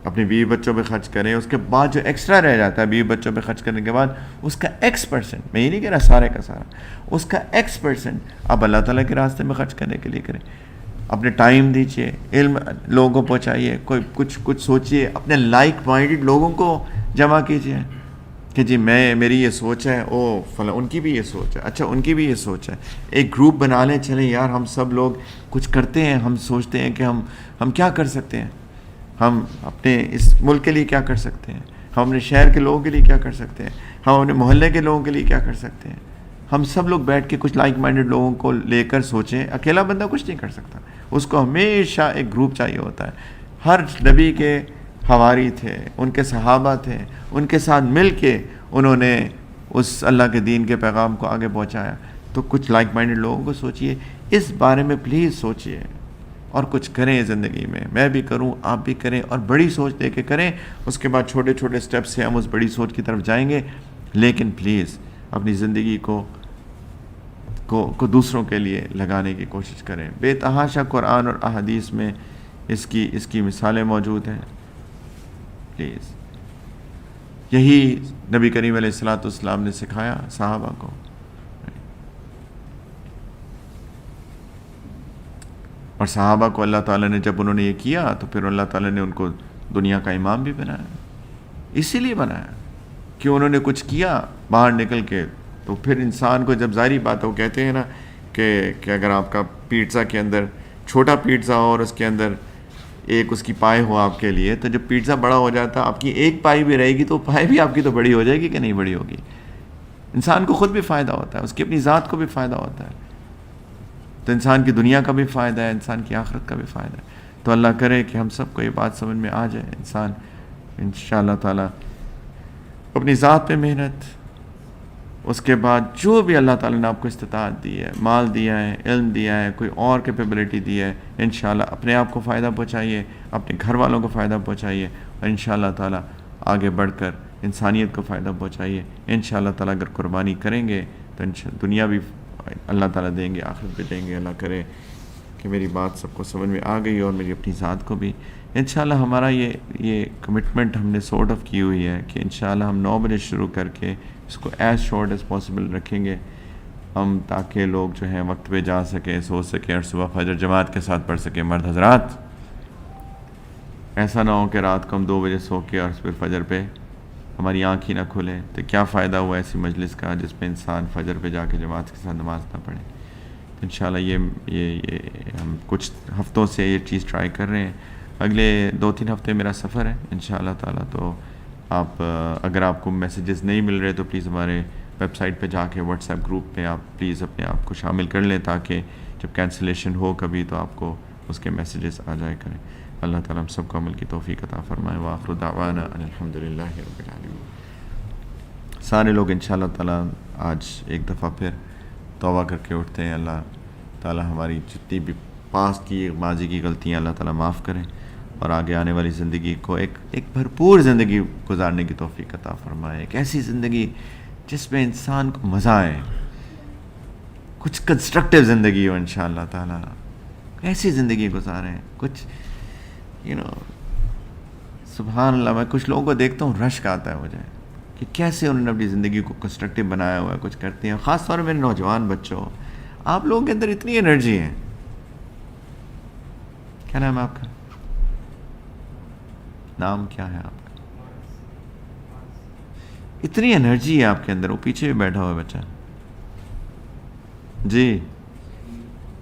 اپنے بیوی بچوں پہ خرچ کریں، اس کے بعد جو ایکسٹرا رہ جاتا ہے بیوی بچوں پہ خرچ کرنے کے بعد، اس کا X%، میں یہ نہیں کہہ رہا سارے کا سارا، اس کا X% آپ اللہ تعالیٰ کے راستے میں خرچ کرنے کے لیے کریں. اپنے ٹائم دیجیے، علم لوگوں کو پہنچائیے، کوئی کچھ سوچیے، اپنے لائک مائنڈڈ لوگوں کو جمع کیجیے کہ جی میری یہ سوچ ہے، فلاں ان کی بھی یہ سوچ ہے، اچھا ان کی بھی یہ سوچ ہے. ایک گروپ بنا لیں، چلیں یار ہم سب لوگ کچھ کرتے ہیں. ہم سوچتے ہیں کہ ہم کیا کر سکتے ہیں، ہم اپنے اس ملک کے لیے کیا کر سکتے ہیں، ہم اپنے شہر کے لوگوں کے لیے کیا کر سکتے ہیں، ہم اپنے محلے کے لوگوں کے لیے کیا کر سکتے ہیں. ہم سب لوگ بیٹھ کے کچھ لائک مائنڈڈ لوگوں کو لے کر سوچیں. اکیلا بندہ کچھ نہیں کر سکتا، اس کو ہمیشہ ایک گروپ چاہیے ہوتا ہے. ہر نبی کے حواری تھے، ان کے صحابہ تھے، ان کے ساتھ مل کے انہوں نے اس اللہ کے دین کے پیغام کو آگے پہنچایا. تو کچھ لائک مائنڈڈ لوگوں کو سوچئے، اس بارے میں پلیز سوچئے اور کچھ کریں زندگی میں. میں بھی کروں، آپ بھی کریں، اور بڑی سوچ لے کے کریں. اس کے بعد چھوٹے چھوٹے سٹیپ سے ہم اس بڑی سوچ کی طرف جائیں گے. لیکن پلیز اپنی زندگی کو دوسروں کے لیے لگانے کی کوشش کریں. بے تحاشا قرآن اور احادیث میں اس کی مثالیں موجود ہیں. پلیز یہی نبی کریم علیہ الصلوۃ والسلام نے سکھایا صحابہ کو. اور صحابہ کو اللہ تعالیٰ نے جب انہوں نے یہ کیا تو پھر اللہ تعالیٰ نے ان کو دنیا کا امام بھی بنایا. اسی لیے بنایا کہ انہوں نے کچھ کیا باہر نکل کے. تو پھر انسان کو جب ظاہری بات ہے، وہ کہتے ہیں نا کہ اگر آپ کا پیزا کے اندر چھوٹا پیزا ہو اور اس کے اندر ایک اس کی پائے ہو آپ کے لیے، تو جب پیزا بڑا ہو جاتا ہے آپ کی ایک پائی بھی رہے گی تو پائی بھی آپ کی تو بڑی ہو جائے گی کہ نہیں بڑی ہوگی. انسان کو خود بھی فائدہ ہوتا ہے، اس کی اپنی ذات کو بھی فائدہ ہوتا ہے. تو انسان کی دنیا کا بھی فائدہ ہے، انسان کی آخرت کا بھی فائدہ ہے. تو اللہ کرے کہ ہم سب کو یہ بات سمجھ میں آ جائے. انسان انشاءاللہ تعالیٰ اپنی ذات پہ محنت، اس کے بعد جو بھی اللہ تعالیٰ نے آپ کو استطاعت دی ہے، مال دیا ہے، علم دیا ہے، کوئی اور کیپیبلٹی دی ہے، انشاءاللہ اپنے آپ کو فائدہ پہنچائیے، اپنے گھر والوں کو فائدہ پہنچائیے، اور انشاءاللہ تعالیٰ آگے بڑھ کر انسانیت کو فائدہ پہنچائیے. انشاءاللہ تعالیٰ اگر قربانی کریں گے تو دنیا بھی اللہ تعالیٰ دیں گے، آخرت بھی دیں گے. اللہ کرے کہ میری بات سب کو سمجھ میں آ گئی اور میری اپنی ذات کو بھی. انشاءاللہ ہمارا یہ کمٹمنٹ ہم نے سورٹ آف کی ہوئی ہے کہ انشاءاللہ ہم 9 بجے شروع کر کے اس کو ایز شارٹ ایز پاسبل رکھیں گے ہم، تاکہ لوگ جو ہیں وقت پہ جا سکیں، سو سکیں، اور صبح فجر جماعت کے ساتھ پڑھ سکیں. مرد حضرات، ایسا نہ ہو کہ رات کو ہم 2 بجے سو کے اور پھر فجر پہ ہماری آنکھ ہی نہ کھلے. تو کیا فائدہ ہوا ایسی مجلس کا جس میں انسان فجر پہ جا کے جماعت کے ساتھ نماز نہ پڑھے. انشاءاللہ یہ ہم کچھ ہفتوں سے یہ چیز ٹرائی کر رہے ہیں. اگلے 2-3 ہفتے میرا سفر ہے انشاءاللہ تعالیٰ. تو آپ اگر آپ کو میسیجز نہیں مل رہے تو پلیز ہمارے ویب سائٹ پہ جا کے واٹس ایپ گروپ میں آپ پلیز اپنے آپ کو شامل کر لیں، تاکہ جب کینسلیشن ہو کبھی تو آپ کو اس کے میسیجز آ جائے کریں. اللہ تعالیٰ ہم سب کو عمل کی توفیق عطا فرمائے. وآخر دعوانا ان الحمدللہ رب العالمین. سارے لوگ انشاءاللہ تعالیٰ آج ایک دفعہ پھر توبہ کر کے اٹھتے ہیں. اللہ تعالیٰ ہماری جتنی بھی پاسٹ کی ماضی کی غلطیاں اللہ تعالیٰ معاف کریں، اور آگے آنے والی زندگی کو ایک بھرپور زندگی گزارنے کی توفیق عطا فرمائے. ایک ایسی زندگی جس میں انسان کو مزہ آئے، کچھ کنسٹرکٹیو زندگی ہو انشاءاللہ تعالیٰ. ایسی زندگی گزاریں کچھ سبحان اللہ. میں کچھ لوگوں کو دیکھتا ہوں، رشک آتا ہے مجھے کہ کیسے انہوں نے اپنی زندگی کو کنسٹرکٹیو بنایا ہوا ہے، کچھ کرتے ہیں. خاص طور پر میرے نوجوان بچوں، آپ لوگوں کے اندر اتنی انرجی ہے. کیا نام ہے آپ کا؟ نام کیا ہے آپ کا؟ اتنی انرجی ہے آپ کے اندر. وہ پیچھے بھی بیٹھا ہوا ہے بچہ.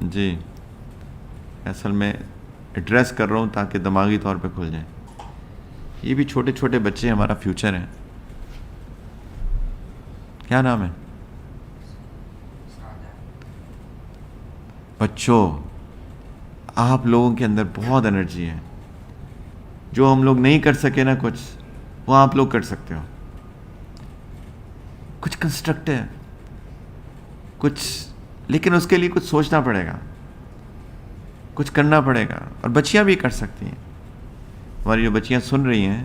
جی اصل میں ایڈریس کر رہا ہوں تاکہ دماغی طور پہ کھل جائیں. یہ بھی چھوٹے چھوٹے بچے ہمارا فیوچر ہیں. کیا نام ہے؟ بچوں، آپ لوگوں کے اندر بہت انرجی ہے. جو ہم لوگ نہیں کر سکے نا کچھ، وہ آپ لوگ کر سکتے ہو. کچھ کنسٹرکٹیو کچھ، لیکن اس کے لیے کچھ سوچنا پڑے گا، کچھ کرنا پڑے گا. اور بچیاں بھی کر سکتی ہیں، ہماری جو بچیاں سن رہی ہیں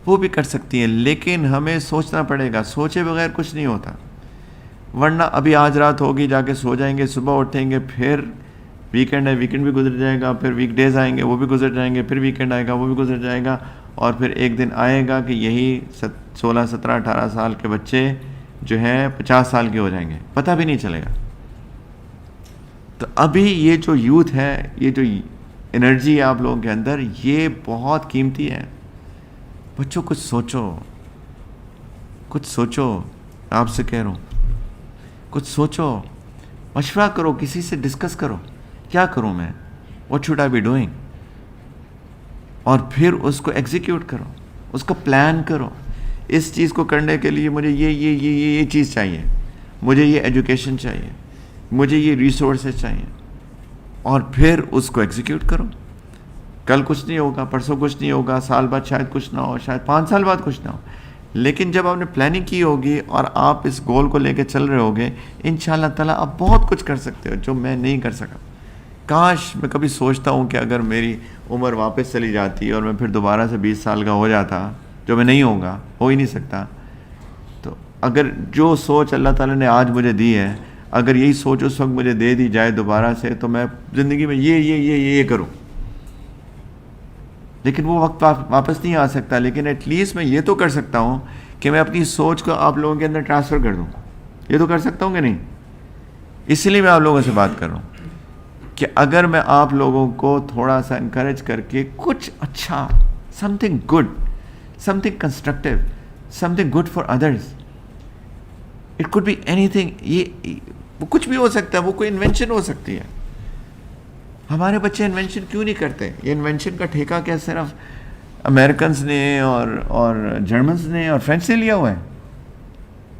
وہ بھی کر سکتی ہیں، لیکن ہمیں سوچنا پڑے گا. سوچے بغیر کچھ نہیں ہوتا. ورنہ ابھی آج رات ہوگی، جا کے سو جائیں گے، صبح اٹھیں گے، پھر ویکنڈ ہے، ویکنڈ بھی گزر جائے گا، پھر ویک ڈیز آئیں گے، وہ بھی گزر جائیں گے، پھر ویکنڈ آئے گا، وہ بھی گزر جائے گا. اور پھر ایک دن آئے گا کہ یہی 16, 17, 18 سال کے بچے جو ہیں 50 سال کے ہو جائیں گے، پتہ بھی نہیں چلے گا. تو ابھی یہ جو یوتھ ہے، یہ جو انرجی ہے آپ لوگوں کے اندر، یہ بہت قیمتی ہے. بچوں کچھ سوچو. آپ سے کہہ رہا ہوں کچھ سوچو، مشورہ کرو، کسی سے ڈسکس کرو. کیا کروں میں؟ What should I be doing? اور پھر اس کو ایگزیکیوٹ کرو، اس کا پلان کرو. اس چیز کو کرنے کے لیے مجھے یہ چیز چاہیے، مجھے یہ ایجوکیشن چاہیے، مجھے یہ ریسورسز چاہیے، اور پھر اس کو ایگزیکیوٹ کرو. کل کچھ نہیں ہوگا، پرسوں کچھ نہیں ہوگا، سال بعد شاید کچھ نہ ہو، شاید 5 سال بعد کچھ نہ ہو، لیکن جب آپ نے پلاننگ کی ہوگی اور آپ اس گول کو لے کے چل رہے ہوگے، انشاءاللہ تعالیٰ آپ بہت کچھ کر سکتے ہو جو میں نہیں کر سکا۔ کاش میں کبھی سوچتا ہوں کہ اگر میری عمر واپس چلی جاتی اور میں پھر دوبارہ سے 20 سال کا ہو جاتا، جو میں نہیں ہوں گا، ہو ہی نہیں سکتا۔ تو اگر جو سوچ اللہ تعالیٰ نے آج مجھے دی ہے، اگر یہی سوچ اس وقت مجھے دے دی جائے دوبارہ سے، تو میں زندگی میں یہ کروں۔ لیکن وہ وقت واپس نہیں آ سکتا، لیکن ایٹ لیسٹ میں یہ تو کر سکتا ہوں کہ میں اپنی سوچ کو آپ لوگوں کے اندر ٹرانسفر کر دوں۔ یہ تو کر سکتا ہوں کہ نہیں؟ اس لیے میں آپ لوگوں سے بات کر رہا ہوں کہ اگر میں آپ لوگوں کو تھوڑا سا انکریج کر کے کچھ اچھا، something good, something constructive, something good for others, it could be اینی تھنگ، یہ وہ کچھ بھی ہو سکتا ہے، وہ کوئی انوینشن ہو سکتی ہے۔ ہمارے بچے انوینشن کیوں نہیں کرتے؟ یہ انوینشن کا ٹھیکہ کیا صرف امریکنز نے اور جرمنز نے اور فرینچ نے لیا ہوا ہے؟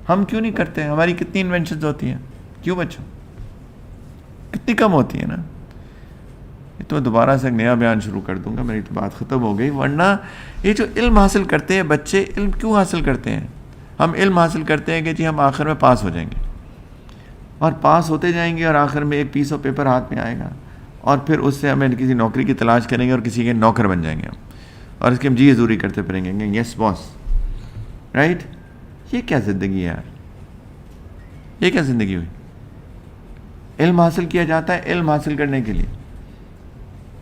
ہم کیوں نہیں کرتے؟ ہماری کتنی انوینشنز ہوتی ہیں، کیوں بچوں؟ کتنی کم ہوتی ہے نا۔ یہ تو دوبارہ سے ایک نیا بیان شروع کر دوں گا، میری تو بات ختم ہو گئی۔ ورنہ یہ جو علم حاصل کرتے ہیں بچے، علم کیوں حاصل کرتے ہیں؟ ہم علم حاصل کرتے ہیں کہ جی ہم آخر میں پاس ہو جائیں گے، اور پاس ہوتے جائیں گے، اور آخر میں ایک پیس آف پیپر ہاتھ میں آئے گا، اور پھر اس سے ہمیں کسی نوکری کی تلاش کریں گے اور کسی کے نوکر بن جائیں گے ہم، اور اس کی ہم جی حضوری کرتے پھریں گے، یس باس، رائٹ؟ یہ کیا زندگی ہے یار؟ یہ کیا زندگی ہوئی؟ علم حاصل کیا جاتا ہے علم حاصل کرنے کے لیے،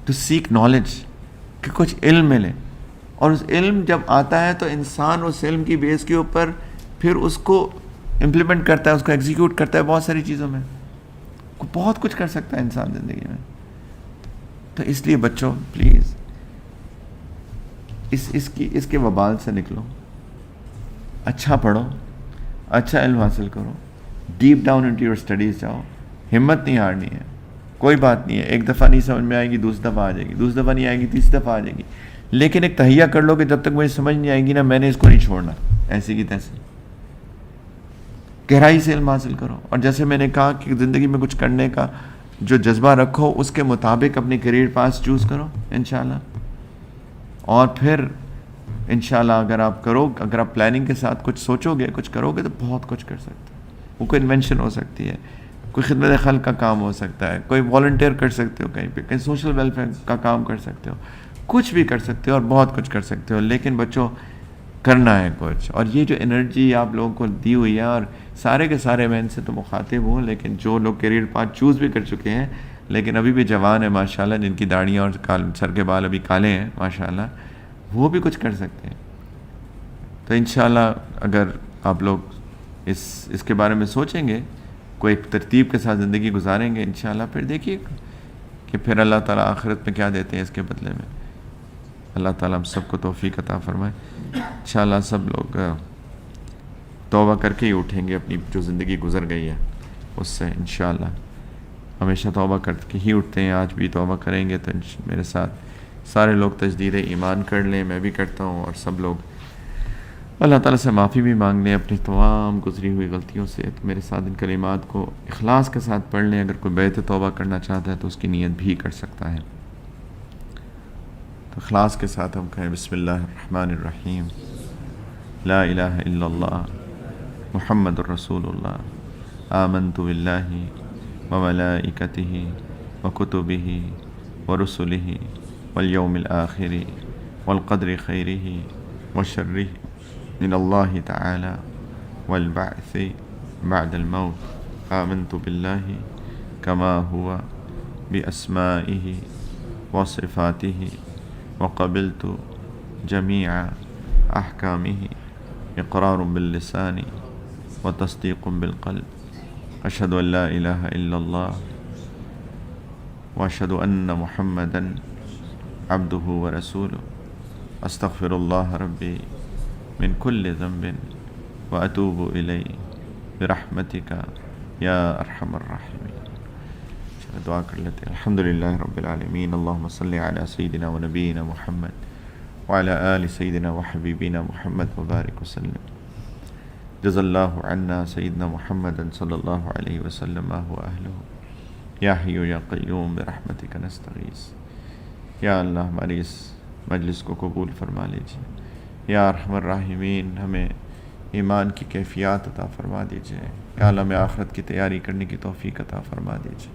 ٹو سیک نالج، کہ کچھ علم ملے، اور اس علم جب آتا ہے تو انسان اس علم کی بیس کے اوپر پھر اس کو امپلیمنٹ کرتا ہے، اس کو ایگزیکیوٹ کرتا ہے بہت ساری چیزوں میں، بہت کچھ کر سکتا ہے انسان زندگی میں۔ تو اس لیے بچوں پلیز اس کے وبال سے نکلو، اچھا پڑھو، اچھا علم حاصل کرو، deep down into your studies جاؤ، ہمت نہیں ہارنی ہے، کوئی بات نہیں ہے، ایک دفعہ نہیں سمجھ میں آئے گی، دوسری دفعہ آ جائے گی، دوسری دفعہ نہیں آئے گی، تیسری دفعہ آ جائے گی، لیکن ایک تہیہ کر لو کہ جب تک مجھے سمجھ نہیں آئے گی نا، میں نے اس کو نہیں چھوڑنا، ایسے کی تیسے گہرائی سے علم حاصل کرو۔ اور جیسے میں نے کہا کہ زندگی میں کچھ کرنے کا جو جذبہ رکھو، اس کے مطابق اپنے کیریئر پاس چوز کرو انشاءاللہ، اور پھر انشاءاللہ اگر آپ پلاننگ کے ساتھ کچھ سوچو گے، کچھ کرو گے، تو بہت کچھ کر سکتے ہو۔ وہ کوئی انوینشن ہو سکتی ہے، کوئی خدمت خلق کا کام ہو سکتا ہے، کوئی والنٹیئر کر سکتے ہو کہیں پہ، کہیں سوشل ویلفیئر کا کام کر سکتے ہو، کچھ بھی کر سکتے ہو اور بہت کچھ کر سکتے ہو، لیکن بچوں کرنا ہے کچھ۔ اور یہ جو انرجی آپ لوگوں کو دی ہوئی ہے، اور سارے کے سارے میں ان سے تو مخاطب ہوں، لیکن جو لوگ کیریئر پاتھ چوز بھی کر چکے ہیں لیکن ابھی بھی جوان ہیں ماشاءاللہ، جن کی داڑیاں اور سر کے بال ابھی کالے ہیں ماشاءاللہ، وہ بھی کچھ کر سکتے ہیں۔ تو انشاءاللہ اگر آپ لوگ اس کے بارے میں سوچیں گے، کوئی ایک ترتیب کے ساتھ زندگی گزاریں گے انشاءاللہ، پھر دیکھیے کہ پھر اللہ تعالیٰ آخرت میں کیا دیتے ہیں اس کے بدلے میں۔ اللہ تعالیٰ ہم سب کو توفیق عطا فرمائے۔ انشاءاللہ سب لوگ توبہ کر کے ہی اٹھیں گے، اپنی جو زندگی گزر گئی ہے اس سے انشاءاللہ۔ ہمیشہ توبہ کر کے ہی اٹھتے ہیں، آج بھی توبہ کریں گے تو میرے ساتھ سارے لوگ تجدید ایمان کر لیں، میں بھی کرتا ہوں، اور سب لوگ اللہ تعالیٰ سے معافی بھی مانگ لیں اپنی تمام گزری ہوئی غلطیوں سے۔ تو میرے ساتھ ان کلمات کو اخلاص کے ساتھ پڑھ لیں، اگر کوئی بیعت توبہ کرنا چاہتا ہے تو اس کی نیت بھی کر سکتا ہے۔ تو اخلاص کے ساتھ ہم کہیں بسم اللہ الرحمن الرحیم، لا الہ الا اللہ محمد الرسول اللہ، آمنت باللہ وملائکتہ وکتبہ ورسلہ والیوم الآخر والقدر خیرہ وشرہ من اللہ تعالی والبعث بعد الموت، آمنت باللہ کما ہوا باسمائہ وصفاتہ وقبلت جمیع احکامہ، اقرار باللسان وتصدیق بالقلب، اشہد ان لا الہ الا اللہ واشہد ان محمدا عبدہ ورسولہ، استغفر اللہ ربی من کل ذنب واتوب الیہ برحمتک یا ارحم الراحمین۔ چلو دعا کر لیتے ہیں۔ الحمدللہ رب العالمین، اللہم صلی علی سیدنا و نبینا محمد وعلی آل سیدنا و حبیبنا محمد وبارک وسلم۔ جزا اللہ عنا سیدنا محمد صلی اللہ علیہ وسلم ما هو اہلہ، یا حی یا قیوم برحمتک نستغیث۔ یا اللہ ہماری اس مجلس کو قبول فرما لیجیے، یا ارحم الراحمین ہمیں ایمان کی کیفیات عطا فرما دیجیے۔ یا اللہ ہمیں آخرت کی تیاری کرنے کی توفیق عطا فرما دیجیے۔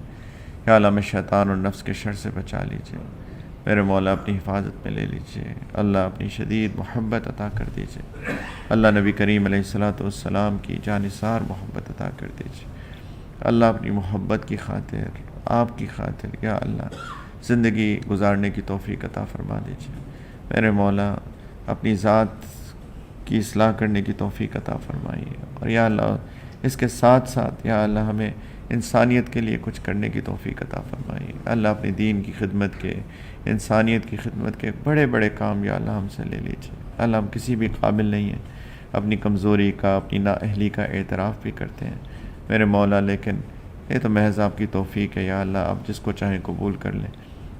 یا اللہ ہمیں شیطان اور نفس کے شر سے بچا لیجیے۔ میرے مولا اپنی حفاظت میں لے لیجیے۔ اللہ اپنی شدید محبت عطا کر دیجیے۔ اللہ نبی کریم علیہ السلام کی جانثار محبت عطا کر دیجیے۔ اللہ اپنی محبت کی خاطر، آپ کی خاطر یا اللہ زندگی گزارنے کی توفیق عطا فرما دیجیے۔ میرے مولا اپنی ذات کی اصلاح کرنے کی توفیق عطا فرمائیے، اور یا اللہ اس کے ساتھ ساتھ یا اللہ ہمیں انسانیت کے لیے کچھ کرنے کی توفیق عطا فرمائیے۔ اللہ اپنے دین کی خدمت کے، انسانیت کی خدمت کے بڑے بڑے کام یا اللہ ہم سے لے لیجیے۔ اللہ ہم کسی بھی قابل نہیں ہیں، اپنی کمزوری کا، اپنی نااہلی کا اعتراف بھی کرتے ہیں میرے مولا، لیکن یہ تو محض آپ کی توفیق ہے۔ یا اللہ آپ جس کو چاہیں قبول کر لیں،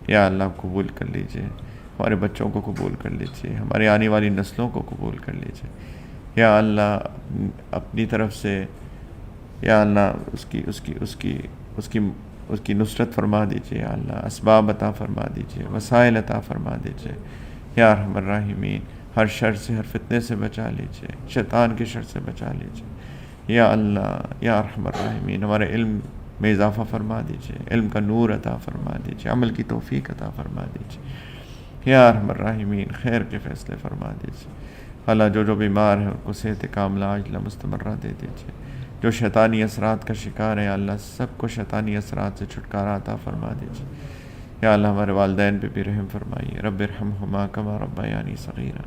یا اللہ آپ قبول کر لیجیے۔ ہمارے بچوں کو قبول کر لیجیے، ہمارے آنے والی نسلوں کو قبول کر لیجیے۔ یا اللہ اپنی طرف سے یا اللہ اس کی نصرت فرما دیجیے۔ یا اللہ اسباب عطا فرما دیجیے، وسائل عطا فرما دیجیے۔ یا ارحم الراحمین ہر شر سے، ہر فتنے سے بچا لیجیے، شیطان کے شر سے بچا لیجیے۔ یا اللہ یا ارحم الراحمین ہمارے علم میں اضافہ فرما دیجیے، علم کا نور عطا فرما دیجیے، عمل کی توفیق عطا فرما دیجیے۔ یا ارحم الراحمین خیر کے فیصلے فرما دیجیے۔ اللہ جو بیمار ہے ان کو صحت کاملہ عاجلہ مستمرہ دے دیجیے۔ جو شیطانی اثرات کا شکار ہے اللہ سب کو شیطانی اثرات سے چھٹکارا عطا فرما دیجیے۔ یا اللہ ہمارے والدین پہ بھی رحم فرمائیے، رب ارحمہما کما ربیانی صغیرا۔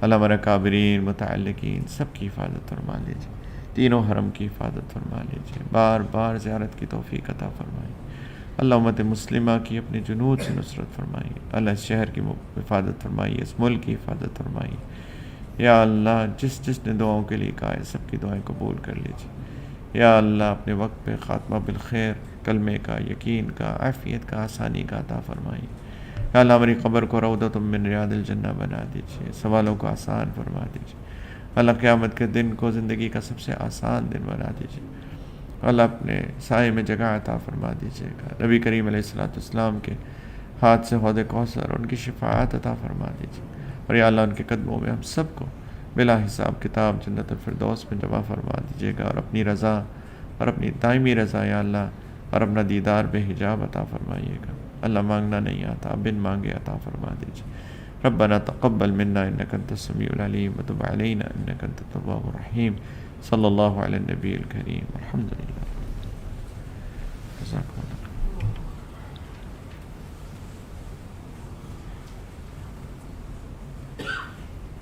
اللہ ہمارے کابرین، متعلقین سب کی حفاظت فرما لیجیے، تینوں حرم کی حفاظت فرما لیجیے، بار بار زیارت کی توفیق عطا فرمائیے۔ اللہ امت مسلمہ کی اپنے جنود سے نصرت فرمائیے۔ اللہ اس شہر کی حفاظت فرمائیے، اس ملک کی حفاظت فرمائیے۔ یا اللہ جس نے دعاؤں کے لیے کہا ہے سب کی دعائیں قبول کر لیجیے۔ یا اللہ اپنے وقت پہ خاتمہ بالخیر، کلمے کا، یقین کا، عافیت کا، آسانی کا عطا فرمائیے۔ یا اللہ ہماری قبر کو روضۃ من ریاض الجنہ بنا دیجیے، سوالوں کو آسان فرما دیجیے۔ اللہ قیامت کے دن کو زندگی کا سب سے آسان دن بنا دیجیے۔ اللہ اپنے سائے میں جگہ عطا فرما دیجیے گا۔ نبی کریم علیہ السلام کے ہاتھ سے حوض کوثر ان کی شفاعت عطا فرما دیجیے، اور یا اللہ ان کے قدموں میں ہم سب کو بلا حساب کتاب جنت الفردوس میں جمع فرما دیجیے گا، اور اپنی رضا اور اپنی دائمی رضا یا اللہ اور اپنا دیدار بے حجاب عطا فرمائیے گا۔ اللہ مانگنا نہیں آتا، بن مانگے عطا فرما دیجیے۔ ربنا تقبل منا انک انت السمیع العلیم وتب علینا انک انت التواب الرحیم۔ صلی اللہ علی النبی الکریم، الحمدللہ۔ جزاکم اللہ۔